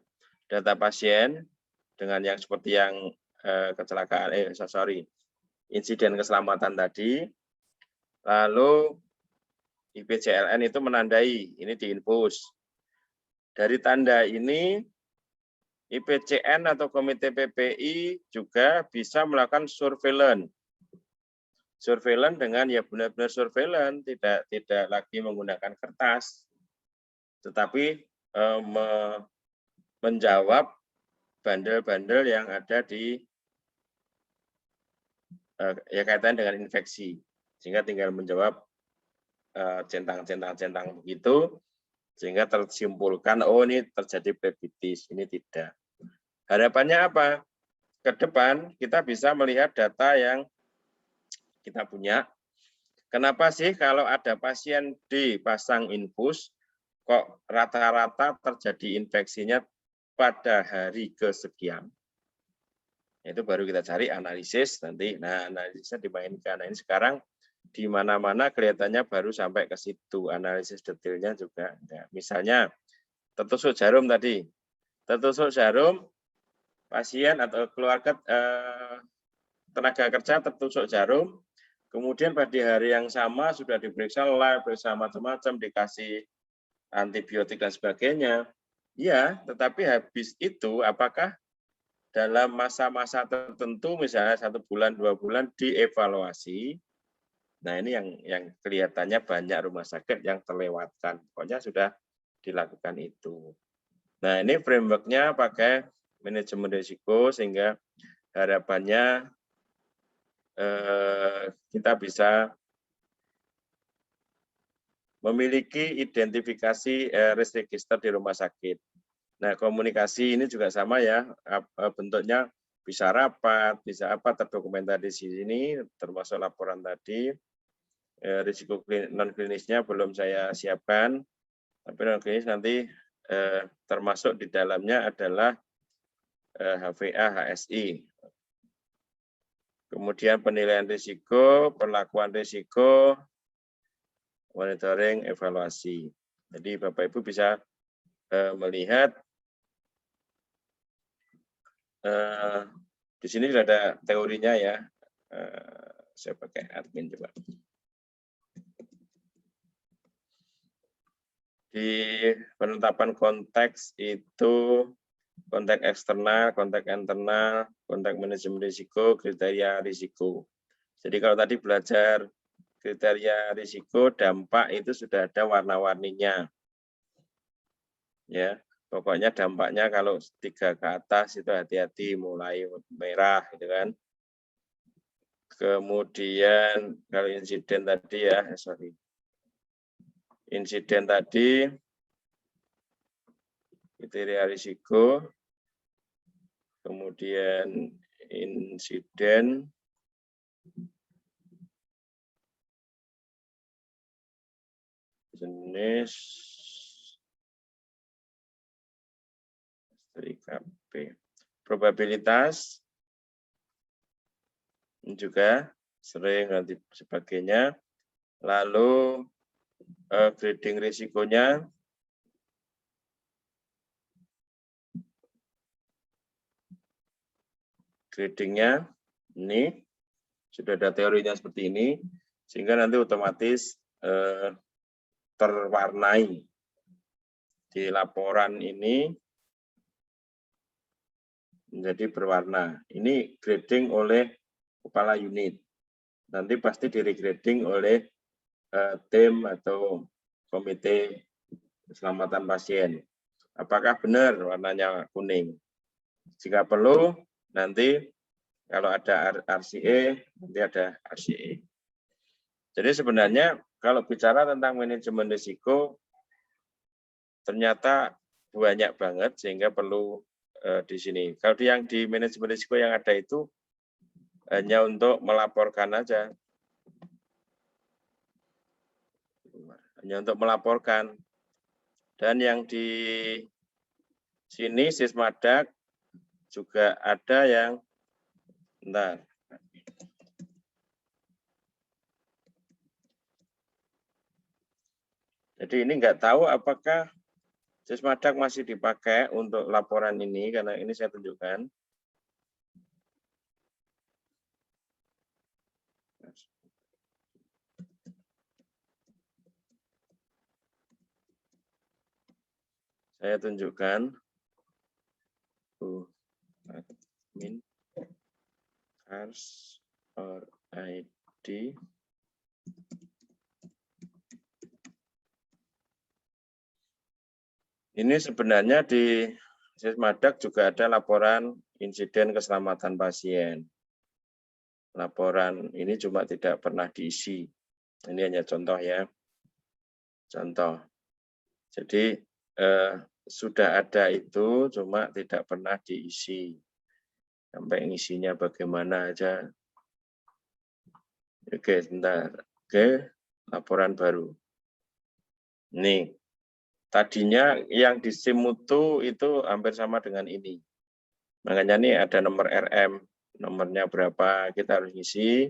data pasien dengan yang seperti yang kecelakaan, insiden keselamatan tadi, lalu IPCLN itu menandai, ini diinfus. Dari tanda ini, IPCN atau Komite PPI juga bisa melakukan surveillance. Surveillance dengan ya benar-benar surveillance, tidak lagi menggunakan kertas, tetapi menjawab bandel-bandel yang ada di ya kaitan dengan infeksi, sehingga tinggal menjawab centang-centang begitu, sehingga tersimpulkan oh ini terjadi plebitis, ini tidak. Harapannya apa? Ke depan kita bisa melihat data yang kita punya. Kenapa sih kalau ada pasien dipasang infus kok rata-rata terjadi infeksinya pada hari kesekian? Itu baru kita cari analisis nanti. Nah, analisisnya dimainkan. Nah, ini sekarang di mana-mana kelihatannya baru sampai ke situ. Analisis detailnya juga ada. Misalnya tertusuk jarum tadi. Tertusuk jarum, pasien atau keluarga tenaga kerja tertusuk jarum, kemudian pada hari yang sama sudah diperiksa lab, periksa macam-macam, dikasih antibiotik dan sebagainya. Ya, tetapi habis itu apakah dalam masa-masa tertentu, misalnya 1 bulan, 2 bulan, dievaluasi. Nah, ini yang kelihatannya banyak rumah sakit yang terlewatkan. Pokoknya sudah dilakukan itu. Nah, ini framework-nya pakai manajemen risiko, sehingga harapannya kita bisa memiliki identifikasi risk register di rumah sakit. Nah, komunikasi ini juga sama ya, bentuknya bisa rapat, bisa apa, terdokumentasi di sini, termasuk laporan tadi. Risiko non klinisnya belum saya siapkan, tapi non klinis nanti termasuk di dalamnya adalah HVA, HSI. Kemudian penilaian risiko, perlakuan risiko, monitoring, evaluasi. Jadi Bapak Ibu bisa melihat di sini sudah ada teorinya ya. Saya pakai admin coba. Di penetapan konteks itu konteks eksternal, konteks internal, konteks manajemen risiko, kriteria risiko. Jadi kalau tadi belajar kriteria risiko, dampak itu sudah ada warna-warninya. Ya, pokoknya dampaknya kalau 3 ke atas itu hati-hati, mulai merah gitu kan. Kemudian kalau insiden tadi ya, insiden tadi kriteria risiko, kemudian insiden, jenis, STKP, probabilitas juga sering nanti sebagainya. Lalu grading risikonya, gradingnya ini sudah ada teorinya seperti ini, sehingga nanti otomatis terwarnai di laporan ini menjadi berwarna. Ini grading oleh kepala unit. Nanti pasti di-regrading oleh tim atau komite keselamatan pasien. Apakah benar warnanya kuning? Jika perlu, nanti kalau ada RCA, nanti ada RCA. Jadi sebenarnya kalau bicara tentang manajemen risiko, ternyata banyak banget sehingga perlu di sini. Kalau yang di manajemen risiko yang ada itu hanya untuk melaporkan aja. Hanya untuk melaporkan. Dan yang di sini Sismadak juga ada yang bentar. Jadi ini nggak tahu apakah Sismadak masih dipakai untuk laporan ini, karena ini saya tunjukkan. Saya tunjukkan. Admin, cars, or ID. Ini sebenarnya di Sismadak juga ada laporan insiden keselamatan pasien. Laporan ini cuma tidak pernah diisi. Ini hanya contoh ya. Contoh. Jadi sudah ada itu, cuma tidak pernah diisi. Sampai ngisinya bagaimana aja. Oke, sebentar. Oke, laporan baru. Nih. Tadinya yang di SIMUTU itu hampir sama dengan ini. Makanya nih ada nomor RM, nomornya berapa kita harus ngisi.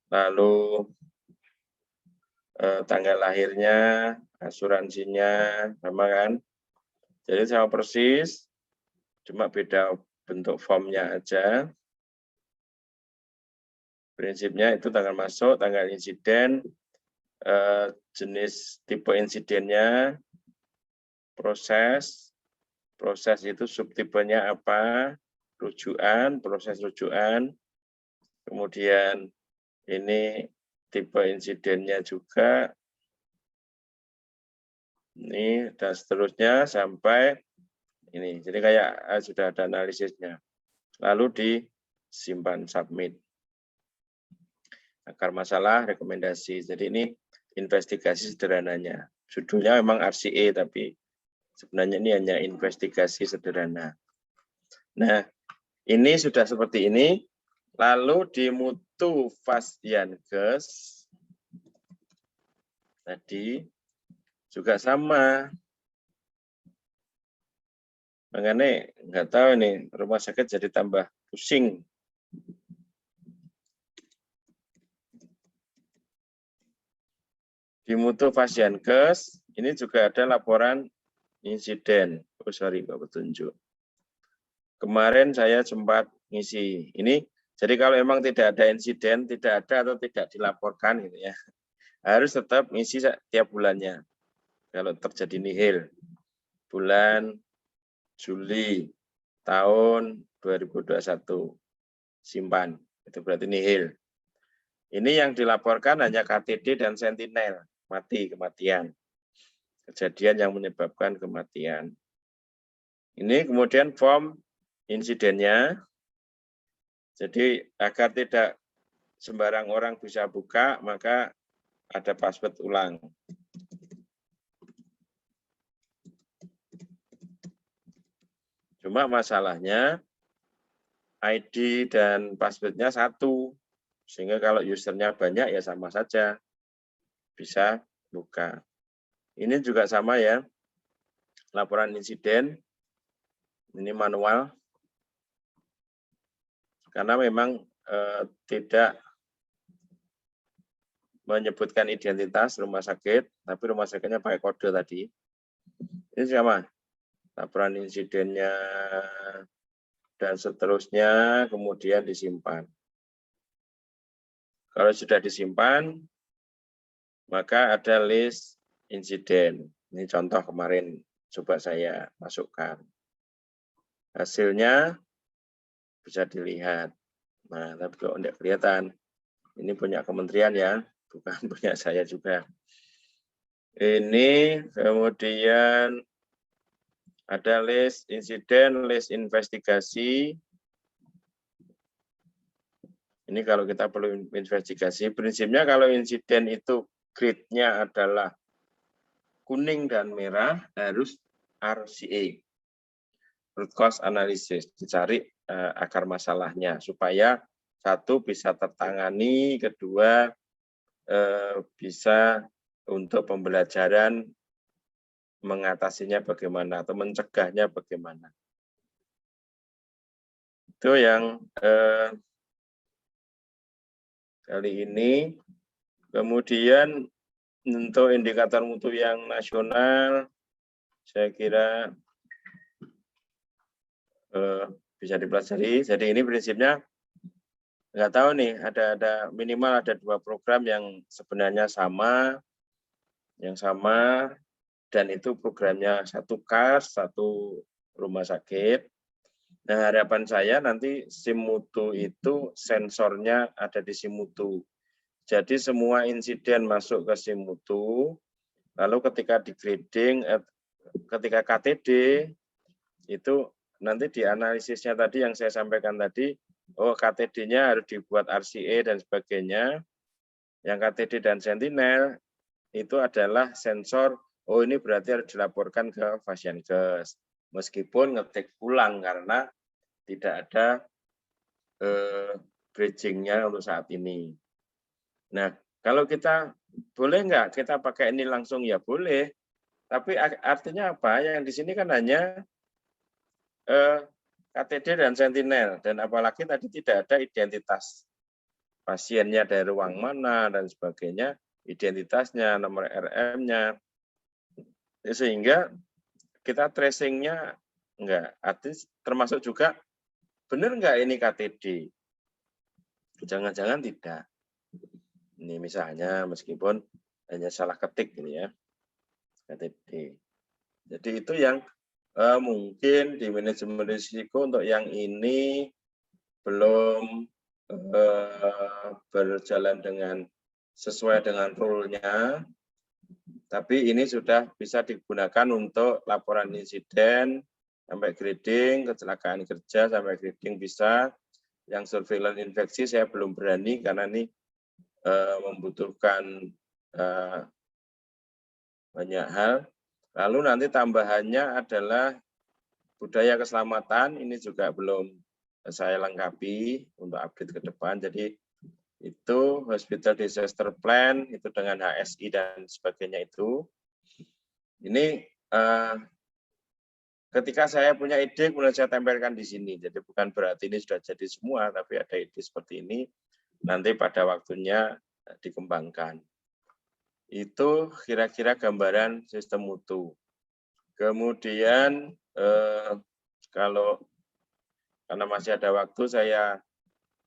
Lalu tanggal lahirnya, asuransinya, sama kan. Jadi sama persis, cuma beda bentuk formnya aja. Prinsipnya itu tanggal masuk, tanggal insiden, jenis tipe insidennya, proses itu subtipenya apa, rujukan, proses rujukan, kemudian ini tipe insidennya juga, ini dan seterusnya sampai ini. Jadi kayak sudah ada analisisnya. Lalu disimpan submit. Akar masalah, rekomendasi. Jadi investigasi sederhananya. Judulnya memang RCE, tapi sebenarnya ini hanya investigasi sederhana. Nah, ini sudah seperti ini. Lalu di mutu Fastyankes tadi juga sama. Makanya nggak tahu nih, rumah sakit jadi tambah pusing. Di mutu Fastyankes ini juga ada laporan insiden. Oh sorry, Pak Petunjuk. Kemarin saya sempat ngisi ini. Jadi kalau memang tidak ada insiden, tidak ada atau tidak dilaporkan gitu ya, harus tetap ngisi tiap bulannya. Kalau terjadi nihil, bulan Juli tahun 2021 simpan, itu berarti nihil. Ini yang dilaporkan hanya KTD dan sentinel, kematian. Kejadian yang menyebabkan kematian. Ini kemudian form insidennya. Jadi agar tidak sembarang orang bisa buka, maka ada password ulang. Cuma masalahnya ID dan passwordnya satu. Sehingga kalau usernya banyak ya sama saja. Bisa buka. Ini juga sama ya. Laporan insiden. Ini manual. Karena memang tidak menyebutkan identitas rumah sakit, tapi rumah sakitnya pakai kode tadi. Ini sama. Laporan insidennya dan seterusnya kemudian disimpan. Kalau sudah disimpan, maka ada list insiden. Ini contoh kemarin coba saya masukkan. Hasilnya bisa dilihat. Nah, tapi kalau tidak kelihatan, ini punya kementerian ya, bukan punya saya juga. Ini kemudian ada list insiden, list investigasi. Ini kalau kita perlu investigasi, prinsipnya kalau insiden itu grade-nya adalah kuning dan merah, harus RCA, root cause analysis, dicari akar masalahnya supaya satu bisa tertangani, kedua bisa untuk pembelajaran mengatasinya bagaimana atau mencegahnya bagaimana. Itu yang kali ini. Kemudian untuk indikator mutu yang nasional, saya kira bisa dipelajari. Jadi ini prinsipnya nggak tahu nih, ada minimal ada 2 program yang sebenarnya sama, dan itu programnya satu KAS, satu rumah sakit. Nah, harapan saya nanti SIM mutu itu sensornya ada di SIM mutu. Jadi semua insiden masuk ke SIM mutu, lalu ketika di grading, ketika KTD, itu nanti dianalisisnya tadi yang saya sampaikan tadi, oh KTD-nya harus dibuat RCA dan sebagainya. Yang KTD dan sentinel itu adalah sensor, oh ini berarti harus dilaporkan ke Fastyankes. Meskipun ngetik ulang karena tidak ada bridging-nya untuk saat ini. Nah, kalau kita boleh nggak kita pakai ini langsung, ya boleh. Tapi artinya apa? Yang di sini kan hanya KTD dan sentinel, dan apalagi tadi tidak ada identitas pasiennya dari ruang mana dan sebagainya, identitasnya, nomor RM-nya, sehingga kita tracing-nya enggak. Artinya termasuk juga benar enggak ini KTD? Jangan-jangan tidak. Ini misalnya meskipun hanya salah ketik gitu ya, KTD. Jadi itu yang mungkin di manajemen risiko untuk yang ini belum berjalan dengan sesuai dengan rule-nya, tapi ini sudah bisa digunakan untuk laporan insiden sampai grading, kecelakaan kerja sampai grading bisa. Yang surveillance infeksi saya belum berani karena ini membutuhkan banyak hal. Lalu nanti tambahannya adalah budaya keselamatan, ini juga belum saya lengkapi untuk update ke depan. Jadi itu Hospital Disaster Plan, itu dengan HSI dan sebagainya itu. Ini ketika saya punya ide, kemudian saya tempelkan di sini. Jadi bukan berarti ini sudah jadi semua, tapi ada ide seperti ini, nanti pada waktunya dikembangkan. Itu kira-kira gambaran sistem mutu. Kemudian kalau karena masih ada waktu, saya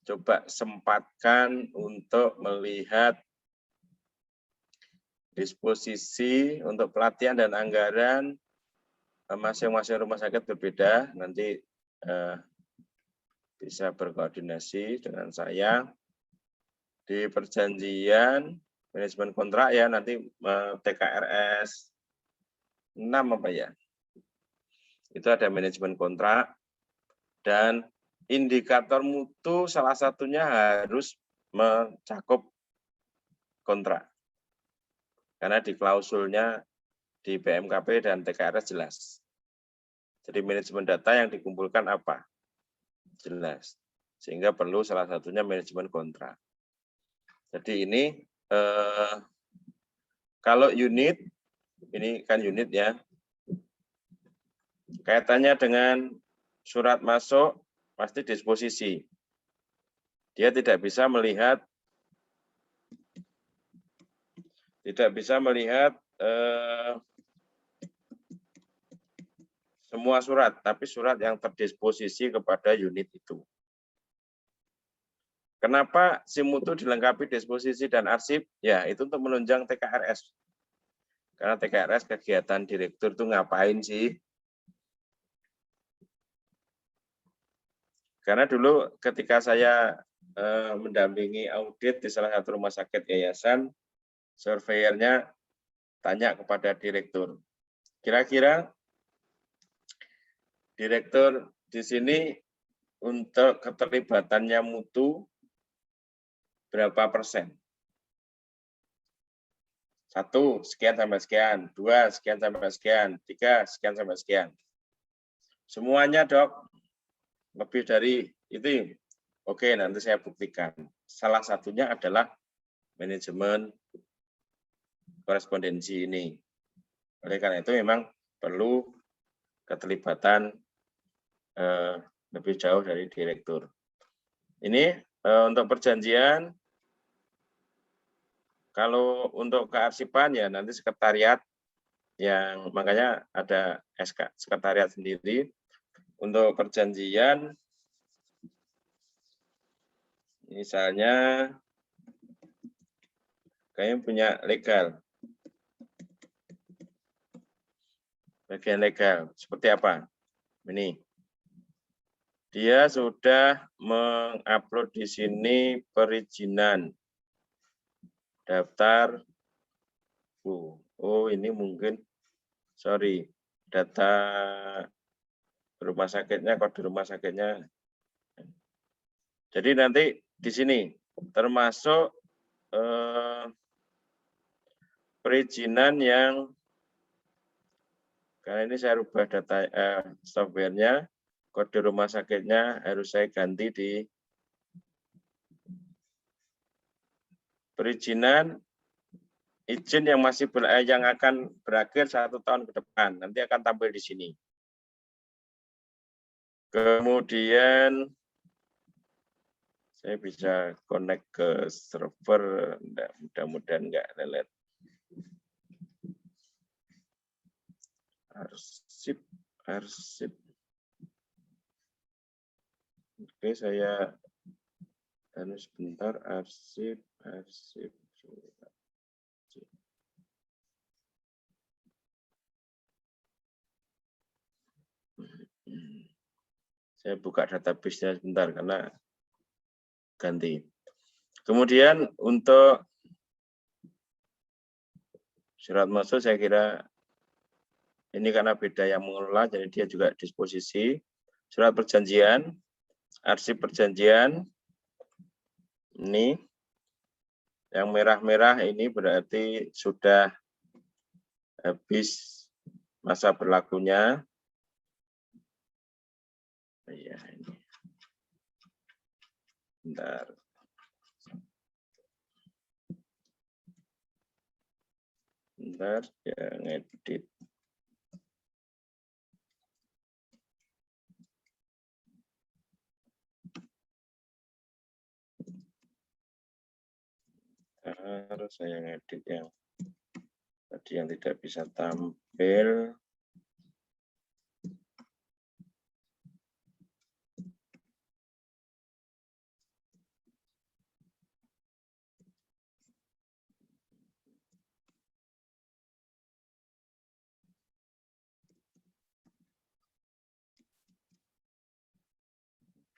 coba sempatkan untuk melihat disposisi untuk pelatihan dan anggaran masing-masing rumah sakit berbeda. Nanti bisa berkoordinasi dengan saya di perjanjian manajemen kontrak ya, nanti TKRS 6 apa ya, itu ada manajemen kontrak, dan indikator mutu salah satunya harus mencakup kontrak karena di klausulnya di BMKP dan TKRS jelas. Jadi manajemen data yang dikumpulkan apa jelas, sehingga perlu salah satunya manajemen kontrak. Jadi ini kalau unit, ini kan unit ya, kaitannya dengan surat masuk pasti disposisi. Dia tidak bisa melihat semua surat, tapi surat yang terdisposisi kepada unit itu. Kenapa SIM mutu dilengkapi disposisi dan arsip? Ya, itu untuk menunjang TKRS. Karena TKRS kegiatan direktur itu ngapain sih? Karena dulu ketika saya mendampingi audit di salah satu rumah sakit yayasan, surveyornya tanya kepada direktur, kira-kira direktur di sini untuk keterlibatannya mutu berapa persen? 1, sekian sampai sekian, 2, sekian sampai sekian, 3, sekian sampai sekian. Semuanya dok, lebih dari itu. Oke, nanti saya buktikan. Salah satunya adalah manajemen korespondensi ini. Oleh karena itu memang perlu keterlibatan lebih jauh dari direktur. Ini untuk perjanjian. Kalau untuk kearsipan ya nanti sekretariat, yang makanya ada SK sekretariat sendiri. Untuk perjanjian, misalnya kayaknya punya legal, bagian legal seperti apa? Ini dia sudah mengupload di sini perizinan daftar. Oh ini mungkin sorry, data rumah sakitnya, kode rumah sakitnya. Jadi nanti di sini termasuk perizinan yang, karena ini saya rubah data softwarenya, kode rumah sakitnya harus saya ganti di perizinan izin yang masih yang akan berakhir 1 tahun ke depan, nanti akan tampil di sini. Kemudian saya bisa connect ke server, mudah-mudahan enggak lelet. Arsip. Oke, saya sebentar, arsip. Saya buka database-nya sebentar karena ganti. Kemudian untuk surat masuk saya kira ini karena beda yang mengelola, jadi dia juga disposisi. Surat perjanjian, arsip perjanjian, ini Yang merah-merah ini berarti sudah habis masa berlakunya. Ya, ini. Bentar. Bentar, ya ngedit. Harus saya ngedit yang tadi yang tidak bisa tampil.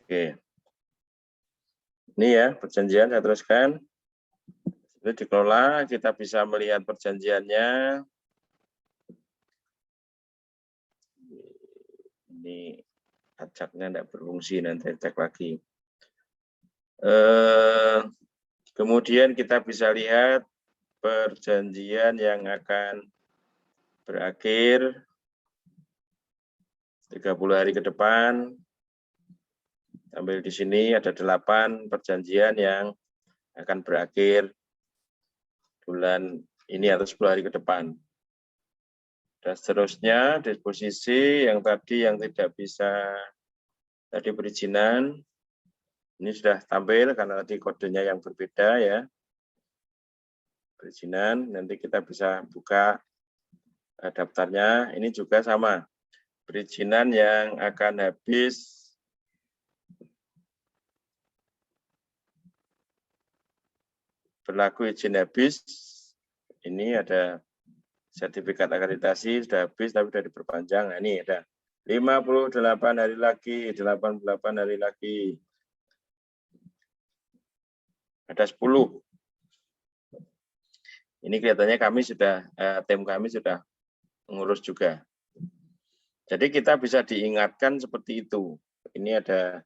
Oke. Ini ya perjanjian saya teruskan. Ini dikelola, kita bisa melihat perjanjiannya. Ini acaknya tidak berfungsi, nanti cek lagi. Kemudian kita bisa lihat perjanjian yang akan berakhir 30 hari ke depan. Sambil di sini ada 8 perjanjian yang akan berakhir bulan ini atau 10 hari ke depan. Dan seterusnya disposisi yang tadi yang tidak bisa tadi perizinan ini sudah tampil karena tadi kodenya yang berbeda ya. Perizinan nanti kita bisa buka daftarnya. Ini juga sama. Perizinan yang akan habis berlaku izin habis, ini ada sertifikat akreditasi sudah habis tapi sudah diperpanjang. Nah, ini ada 58 hari lagi, 88 hari lagi. Ada 10. Ini kelihatannya kami sudah, tim kami sudah mengurus juga. Jadi kita bisa diingatkan seperti itu. Ini ada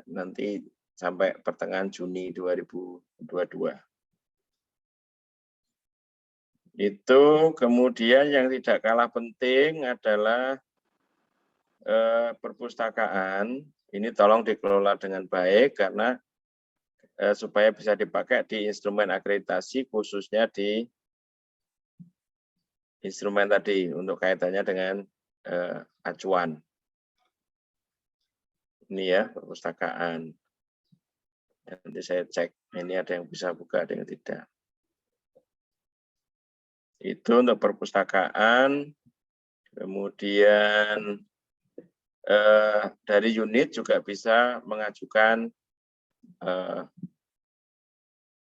nanti sampai pertengahan Juni 2022. Itu kemudian yang tidak kalah penting adalah perpustakaan. Ini tolong dikelola dengan baik karena supaya bisa dipakai di instrumen akreditasi, khususnya di instrumen tadi untuk kaitannya dengan acuan. Ini ya perpustakaan. Nanti saya cek ini ada yang bisa buka, ada yang tidak. Itu untuk perpustakaan. Kemudian dari unit juga bisa mengajukan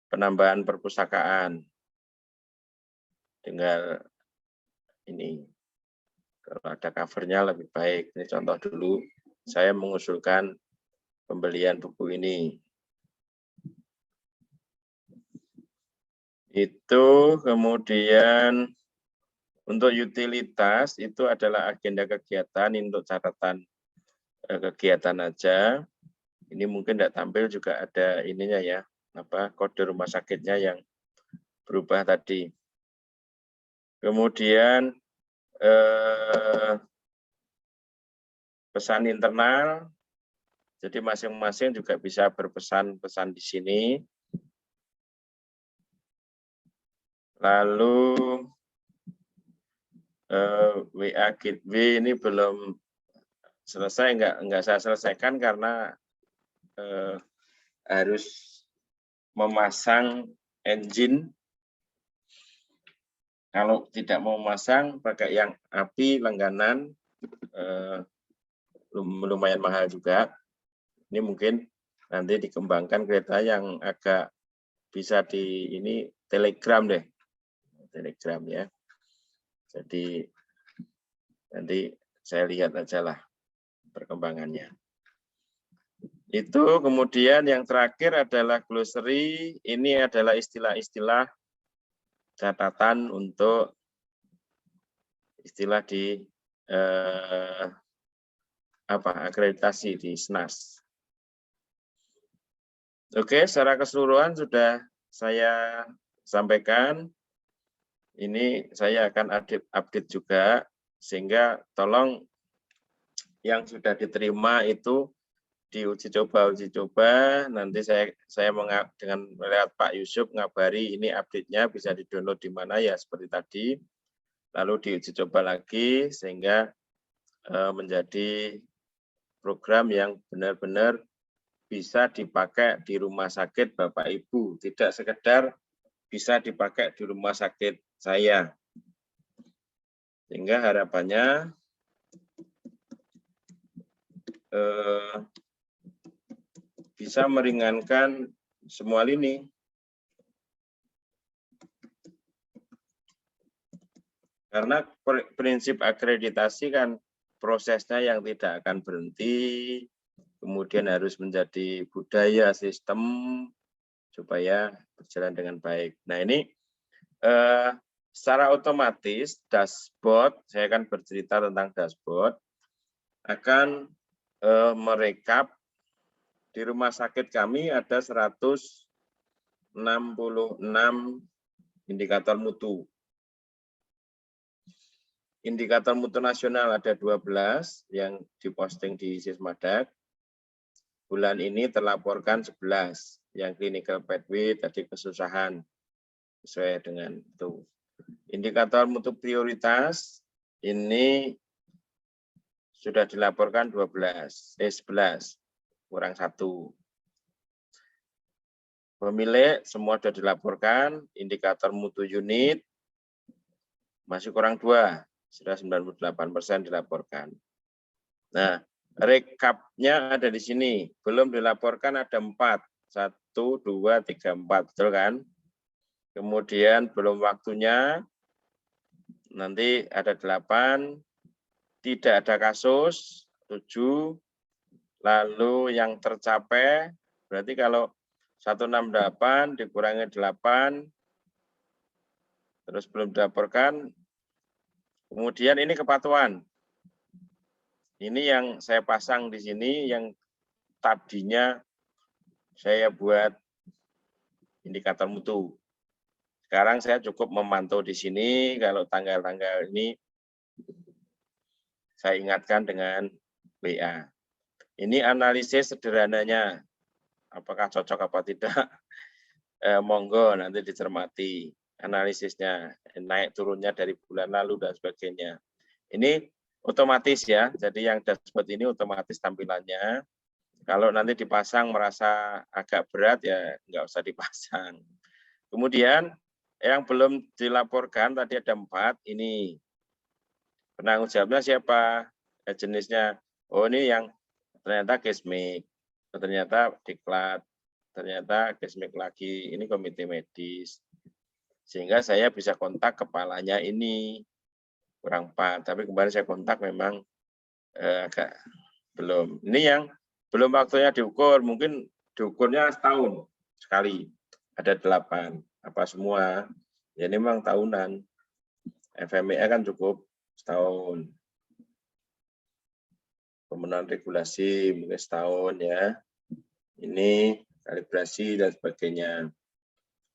penambahan perpustakaan. Tinggal ini kalau ada covernya lebih baik. Ini contoh dulu. Saya mengusulkan pembelian buku ini. Itu kemudian untuk utilitas itu adalah agenda kegiatan untuk catatan kegiatan aja. Ini mungkin tidak tampil juga ada ininya ya, kode rumah sakitnya yang berubah tadi. Kemudian pesan internal, jadi masing-masing juga bisa berpesan-pesan di sini. Lalu WA Gateway ini belum selesai, enggak saya selesaikan karena harus memasang engine. Kalau tidak mau memasang, pakai yang API langganan, lumayan mahal juga. Ini mungkin nanti dikembangkan kereta yang agak bisa di ini Telegram deh. Telegram ya. Jadi nanti saya lihat aja lah perkembangannya. Itu kemudian yang terakhir adalah glossary. Ini adalah istilah-istilah catatan untuk istilah di akreditasi di SNAS. Oke, secara keseluruhan sudah saya sampaikan, ini saya akan update juga, sehingga tolong yang sudah diterima itu diuji coba, nanti saya dengan melihat Pak Yusuf ngabari ini update-nya bisa di-download di mana ya seperti tadi, lalu diuji coba lagi sehingga menjadi program yang benar-benar bisa dipakai di rumah sakit Bapak Ibu, tidak sekedar bisa dipakai di rumah sakit saya. Sehingga harapannya bisa meringankan semua lini. Karena prinsip akreditasi kan prosesnya yang tidak akan berhenti, kemudian harus menjadi budaya sistem supaya berjalan dengan baik. Nah ini secara otomatis dashboard, saya akan bercerita tentang dashboard, akan merekap di rumah sakit kami ada 166 indikator mutu. Indikator mutu nasional ada 12 yang diposting di Sismadak. Bulan ini terlaporkan 11, yang clinical pathway tadi kesusahan, sesuai dengan itu. Indikator mutu prioritas ini sudah dilaporkan 11, kurang 1. Pemilik semua sudah dilaporkan, indikator mutu unit masih kurang 2. Sudah 98% dilaporkan. Nah, rekapnya ada di sini. Belum dilaporkan ada 4. 1, 2, 3, 4. Betul kan? Kemudian belum waktunya. Nanti ada 8. Tidak ada kasus. 7. Lalu yang tercapai. Berarti kalau 168 dikurangi 8. Terus belum dilaporkan. Kemudian ini kepatuhan. Ini yang saya pasang di sini, yang tadinya saya buat indikator mutu. Sekarang saya cukup memantau di sini, kalau tanggal-tanggal ini saya ingatkan dengan WA. Ini analisis sederhananya, apakah cocok apa tidak, monggo nanti dicermati analisisnya, naik turunnya dari bulan lalu dan sebagainya. Ini otomatis ya, jadi yang dashboard ini otomatis tampilannya. Kalau nanti dipasang merasa agak berat ya nggak usah dipasang. Kemudian yang belum dilaporkan tadi ada 4, ini penanggung jawabnya siapa, jenisnya, oh ini yang ternyata kesmik, ternyata diklat, ternyata kesmik lagi, ini komite medis. Sehingga saya bisa kontak kepalanya ini, kurang 4, tapi kemarin saya kontak memang agak belum. Ini yang belum waktunya diukur, mungkin diukurnya setahun sekali, ada 8, apa semua, ya ini memang tahunan, FMEA kan cukup setahun, pemenuhan regulasi mungkin setahun ya, ini kalibrasi dan sebagainya.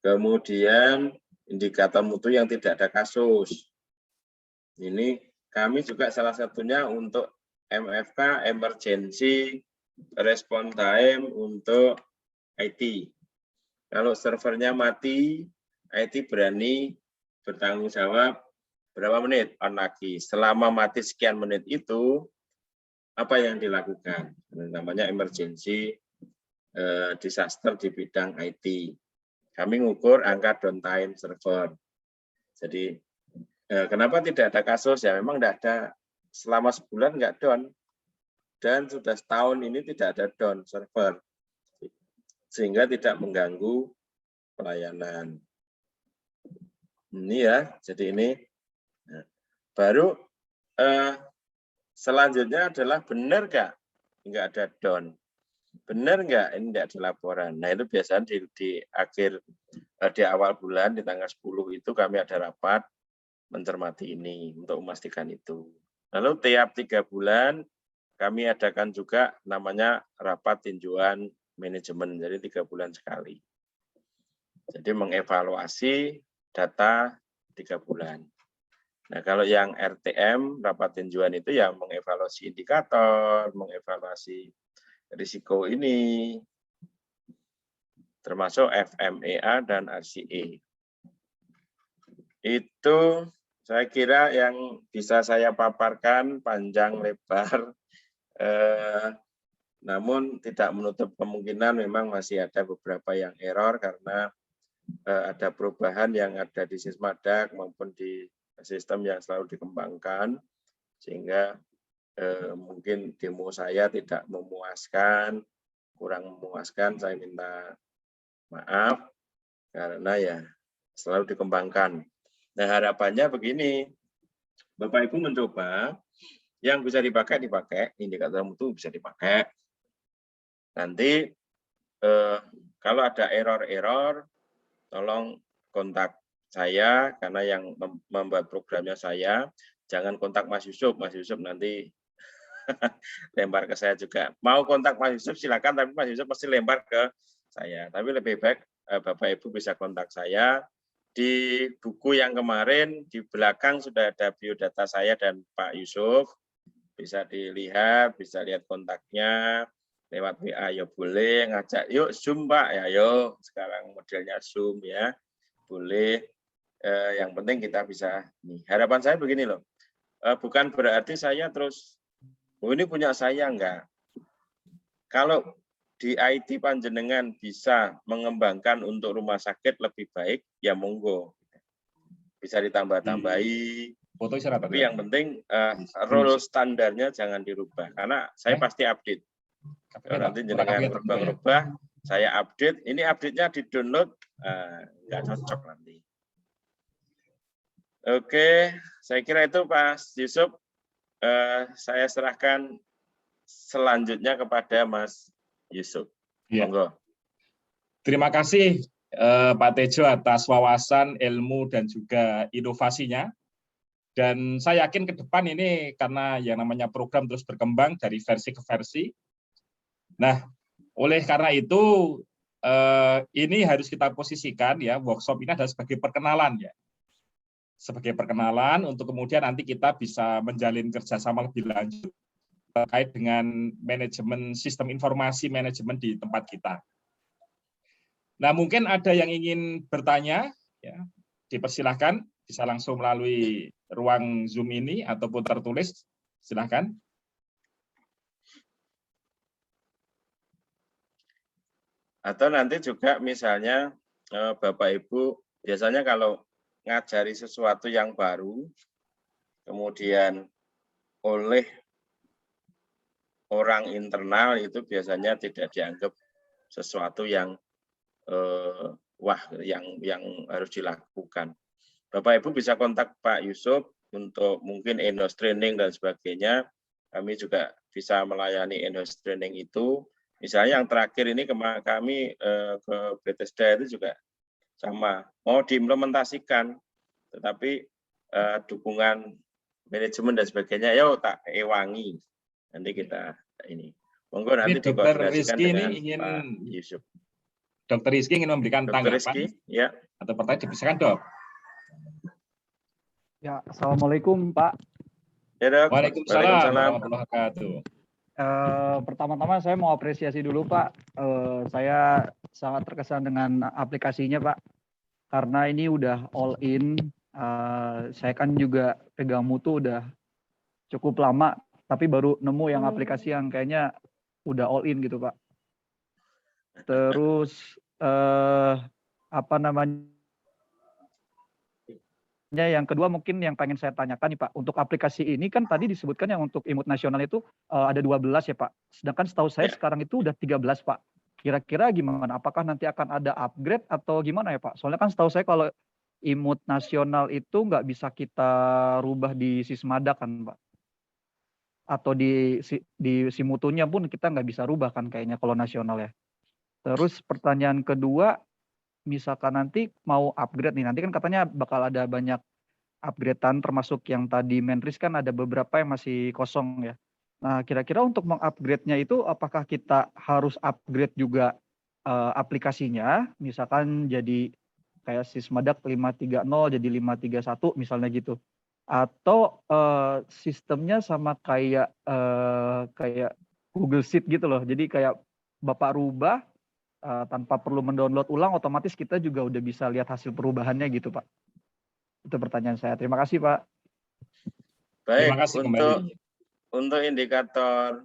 Kemudian indikator mutu yang tidak ada kasus. Ini kami juga salah satunya untuk MFK, emergency response time untuk IT. Kalau servernya mati, IT berani bertanggung jawab berapa menit on lagi. Selama mati sekian menit itu, apa yang dilakukan? Namanya emergency disaster di bidang IT. Kami ngukur angka downtime server. Jadi kenapa tidak ada kasus? Ya memang tidak ada, selama sebulan nggak down. Dan sudah setahun ini tidak ada down server. Sehingga tidak mengganggu pelayanan. Ini ya, jadi ini. Nah, baru selanjutnya adalah benar nggak ada down. Benar nggak ini tidak ada laporan. Nah itu biasanya di akhir, di awal bulan, di tanggal 10 itu kami ada rapat mencermati ini untuk memastikan itu. Lalu tiap 3 bulan kami adakan juga namanya rapat tinjauan manajemen, jadi 3 bulan sekali. Jadi mengevaluasi data 3 bulan. Nah, kalau yang RTM, rapat tinjauan itu ya mengevaluasi indikator, mengevaluasi risiko ini, termasuk FMEA dan RCE. Itu saya kira yang bisa saya paparkan panjang lebar, namun tidak menutup kemungkinan memang masih ada beberapa yang error karena ada perubahan yang ada di Sismadak maupun di sistem yang selalu dikembangkan, sehingga mungkin demo saya tidak memuaskan, kurang memuaskan, saya minta maaf karena ya selalu dikembangkan. Nah, harapannya begini, Bapak Ibu mencoba yang bisa dipakai, indikator mutu bisa dipakai. Nanti kalau ada error-error, tolong kontak saya, karena yang membuat programnya saya. Jangan kontak Mas Yusuf nanti lempar ke saya juga. Mau kontak Mas Yusuf silakan, tapi Mas Yusuf pasti lempar ke saya. Tapi lebih baik Bapak Ibu bisa kontak saya. Di buku yang kemarin, di belakang sudah ada biodata saya dan Pak Yusuf. Bisa dilihat, bisa lihat kontaknya. Lewat WA ya boleh, ngajak yuk Zoom Pak, ya yuk. Sekarang modelnya Zoom ya, boleh. Yang penting kita bisa, nih harapan saya begini loh. Bukan berarti saya terus, oh ini punya saya, enggak. Kalau di IT panjenengan bisa mengembangkan untuk rumah sakit lebih baik, ya monggo. Bisa ditambah-tambahi. Tapi yang penting role standarnya jangan dirubah. Karena saya pasti update. Kalau nanti jenengan rubah-rubah, saya update. Ini update-nya di-download, nggak cocok nanti. Oke, saya kira itu Pak Yusuf. Saya serahkan selanjutnya kepada Mas Yusuf. Ya. Monggo. Terima kasih Pak Tejo atas wawasan, ilmu, dan juga inovasinya. Dan saya yakin ke depan ini karena yang namanya program terus berkembang dari versi ke versi. Nah, oleh karena itu ini harus kita posisikan ya, workshop ini adalah sebagai perkenalan ya. Sebagai perkenalan untuk kemudian nanti kita bisa menjalin kerjasama lebih lanjut terkait dengan manajemen sistem informasi manajemen di tempat kita. Nah, mungkin ada yang ingin bertanya, ya, dipersilahkan, bisa langsung melalui ruang Zoom ini ataupun tertulis, silahkan. Atau nanti juga misalnya Bapak Ibu, biasanya kalau ngajari sesuatu yang baru, kemudian oleh orang internal itu biasanya tidak dianggap sesuatu yang wah yang harus dilakukan. Bapak Ibu bisa kontak Pak Yusuf untuk mungkin in-house training dan sebagainya. Kami juga bisa melayani in-house training itu. Misalnya yang terakhir ini kami ke Bethesda itu juga sama, mau diimplementasikan, tetapi dukungan manajemen dan sebagainya, ya tak ewangi. Nanti kita ini. Monggo nanti dikoordinasikan dengan Pak Yusuf. Dokter Rizky ingin memberikan Dokter tanggapan Rizky, ya. Atau pertanyaan, dipersilakan Dok. Ya, Assalamualaikum Pak. Ya Dok. Waalaikumsalam warahmatullahi wabarakatuh. Pertama-tama saya mau apresiasi dulu Pak. Saya sangat terkesan dengan aplikasinya Pak. Karena ini udah all in. Saya kan juga pegang mutu udah cukup lama, tapi baru nemu yang aplikasi yang kayaknya udah all in gitu Pak. Terus apa namanya? Yang kedua mungkin yang pengen saya tanyakan nih Pak, untuk aplikasi ini kan tadi disebutkan yang untuk imut nasional itu ada 12 ya Pak. Sedangkan setahu saya sekarang itu udah 13 Pak. Kira-kira gimana? Apakah nanti akan ada upgrade atau gimana ya Pak? Soalnya kan setahu saya kalau imut nasional itu nggak bisa kita rubah di Sismada kan Pak. Atau di Simutunya pun kita nggak bisa rubah kan kayaknya kalau nasional ya. Terus pertanyaan kedua, misalkan nanti mau upgrade nih, nanti kan katanya bakal ada banyak upgradean termasuk yang tadi Menris kan ada beberapa yang masih kosong ya. Nah, kira-kira untuk mengupgrade-nya itu apakah kita harus upgrade juga aplikasinya, misalkan jadi kayak Sismadak 530 jadi 531 misalnya gitu. Atau sistemnya sama kayak kayak Google Sheet gitu loh. Jadi kayak Bapak rubah tanpa perlu mendownload ulang, otomatis kita juga udah bisa lihat hasil perubahannya gitu, Pak. Itu pertanyaan saya. Terima kasih, Pak. Terima Baik, kasih kembali. untuk indikator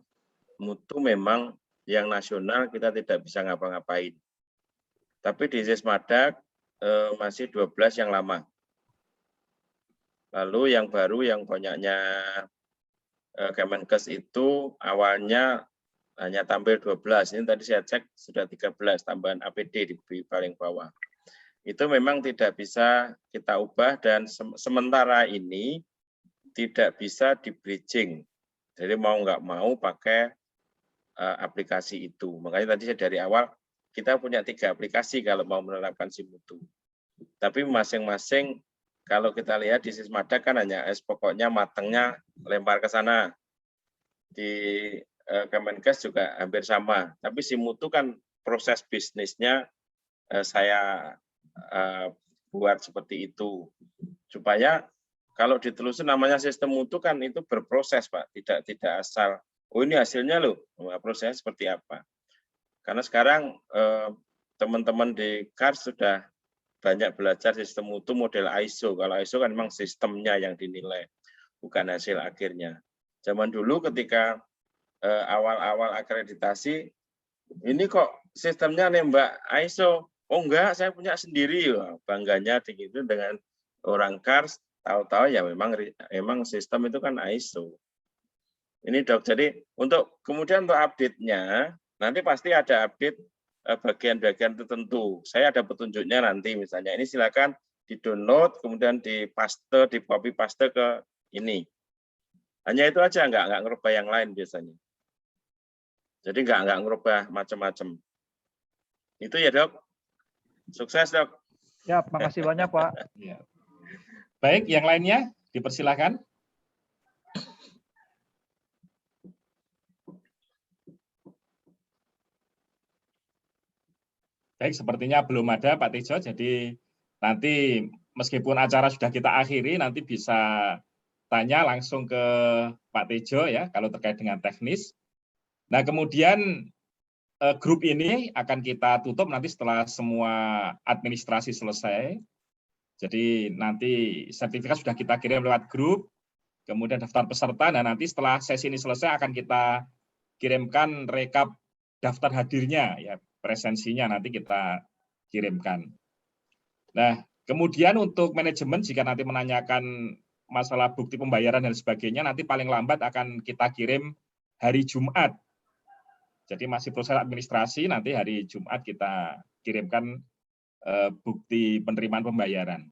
mutu memang yang nasional kita tidak bisa ngapa-ngapain. Tapi di Sismadak masih 12 yang lama. Lalu yang baru yang banyaknya Kemenkes itu awalnya hanya tampil 12. Ini tadi saya cek sudah 13 tambahan APD di paling bawah. Itu memang tidak bisa kita ubah dan sementara ini tidak bisa di bridging. Jadi mau nggak mau pakai aplikasi itu. Makanya tadi saya dari awal kita punya 3 aplikasi kalau mau menerapkan SIMUTU. Tapi masing-masing kalau kita lihat di Sismadak kan hanya pokoknya matangnya lempar ke sana. Di Kemenkes juga hampir sama. Tapi SIMUTU kan proses bisnisnya saya buat seperti itu. Supaya kalau ditelusuri namanya sistem mutu kan itu berproses, Pak. Tidak asal, oh ini hasilnya loh, prosesnya seperti apa. Karena sekarang teman-teman di KARS sudah banyak belajar sistem mutu model ISO. Kalau ISO kan memang sistemnya yang dinilai, bukan hasil akhirnya. Zaman dulu ketika awal-awal akreditasi, ini kok sistemnya nembak ISO. Oh enggak, saya punya sendiri. Wah, bangganya gitu dengan orang KARS, tahu-tahu ya memang sistem itu kan ISO. Ini Dok, jadi kemudian untuk update-nya, nanti pasti ada update bagian-bagian tertentu. Saya ada petunjuknya nanti misalnya. Ini silakan di-download, kemudian di-paste, di-copy-paste ke ini. Hanya itu aja, nggak ngerubah yang lain biasanya. Jadi nggak ngerubah macam-macam. Itu ya Dok. Sukses Dok. Ya, makasih banyak Pak. Ya. Baik, yang lainnya dipersilakan. Baik, sepertinya belum ada Pak Tejo, jadi nanti meskipun acara sudah kita akhiri, nanti bisa tanya langsung ke Pak Tejo ya, kalau terkait dengan teknis. Nah, kemudian grup ini akan kita tutup nanti setelah semua administrasi selesai. Jadi nanti sertifikat sudah kita kirim lewat grup, kemudian daftar peserta, dan nanti setelah sesi ini selesai akan kita kirimkan rekap daftar hadirnya, ya presensinya nanti kita kirimkan. Nah, kemudian untuk manajemen, jika nanti menanyakan masalah bukti pembayaran dan sebagainya, nanti paling lambat akan kita kirim hari Jumat. Jadi masih proses administrasi, nanti hari Jumat kita kirimkan bukti penerimaan pembayaran.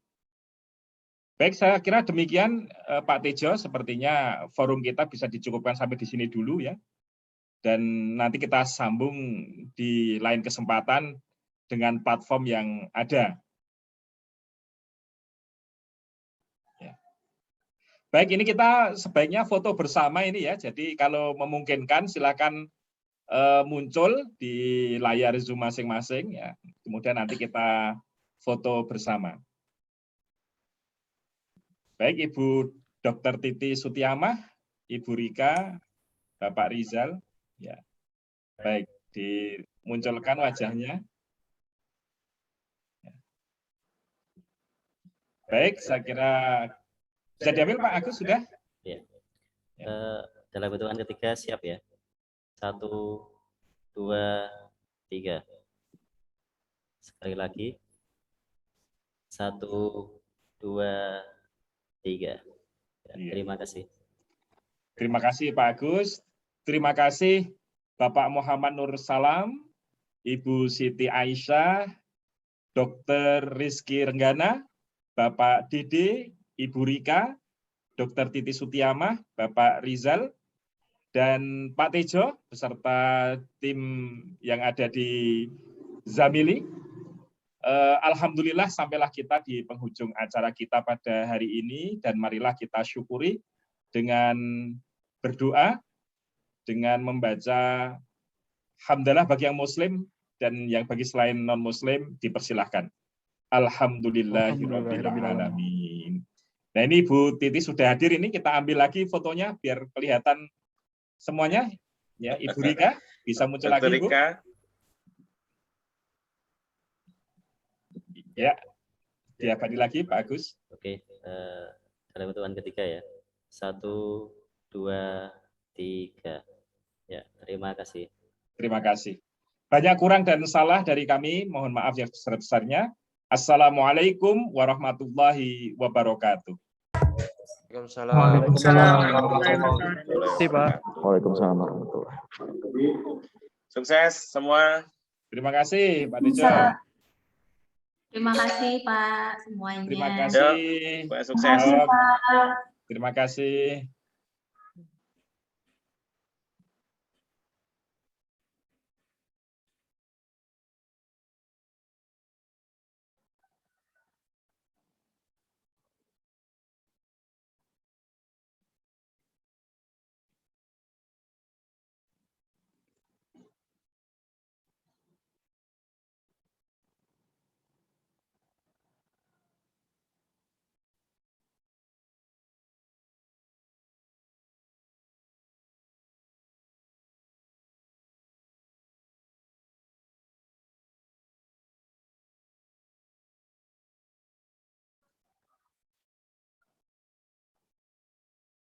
Baik, saya kira demikian Pak Tejo, sepertinya forum kita bisa dicukupkan sampai di sini dulu ya. Dan nanti kita sambung di lain kesempatan dengan platform yang ada. Ya. Baik, ini kita sebaiknya foto bersama ini ya. Jadi kalau memungkinkan silakan muncul di layar Zoom masing-masing ya. Kemudian nanti kita foto bersama. Baik, Ibu Dr. Titi Sutiamah, Ibu Rika, Bapak Rizal, ya. Baik, dimunculkan wajahnya. Ya. Baik, saya kira bisa diambil Pak Agus sudah? Ya. Dalam hitungan ketiga siap ya. 1, 2, 3. Sekali lagi. 1, 2, 3. Ya, terima kasih. Terima kasih Pak Agus. Terima kasih Bapak Muhammad Nur Salam, Ibu Siti Aisyah, Dr. Rizky Renggana, Bapak Dede, Ibu Rika, Dr. Titi Sutiamah, Bapak Rizal, dan Pak Tejo beserta tim yang ada di Zamili. Alhamdulillah sampailah kita di penghujung acara kita pada hari ini, dan marilah kita syukuri dengan berdoa, dengan membaca hamdalah bagi yang muslim, dan yang bagi selain non-muslim dipersilahkan. Alhamdulillahirrabbilalamin. Nah ini Bu Titi sudah hadir, ini kita ambil lagi fotonya biar kelihatan semuanya. Ya, Ibu Rika bisa muncul Dr. lagi Bu. Rika. Ya, diabadi lagi Pak Agus. Oke, dalam hitungan ketiga ya. 1, 2, 3. Ya, terima kasih. Terima kasih. Banyak kurang dan salah dari kami, mohon maaf yang sebesar-besarnya. Assalamualaikum warahmatullahi wabarakatuh. Waalaikumsalam warahmatullahi wabarakatuh. Sukses semua. Terima kasih Pak Tejo. Terima kasih Pak semuanya. Terima kasih. Sukses. Terima kasih.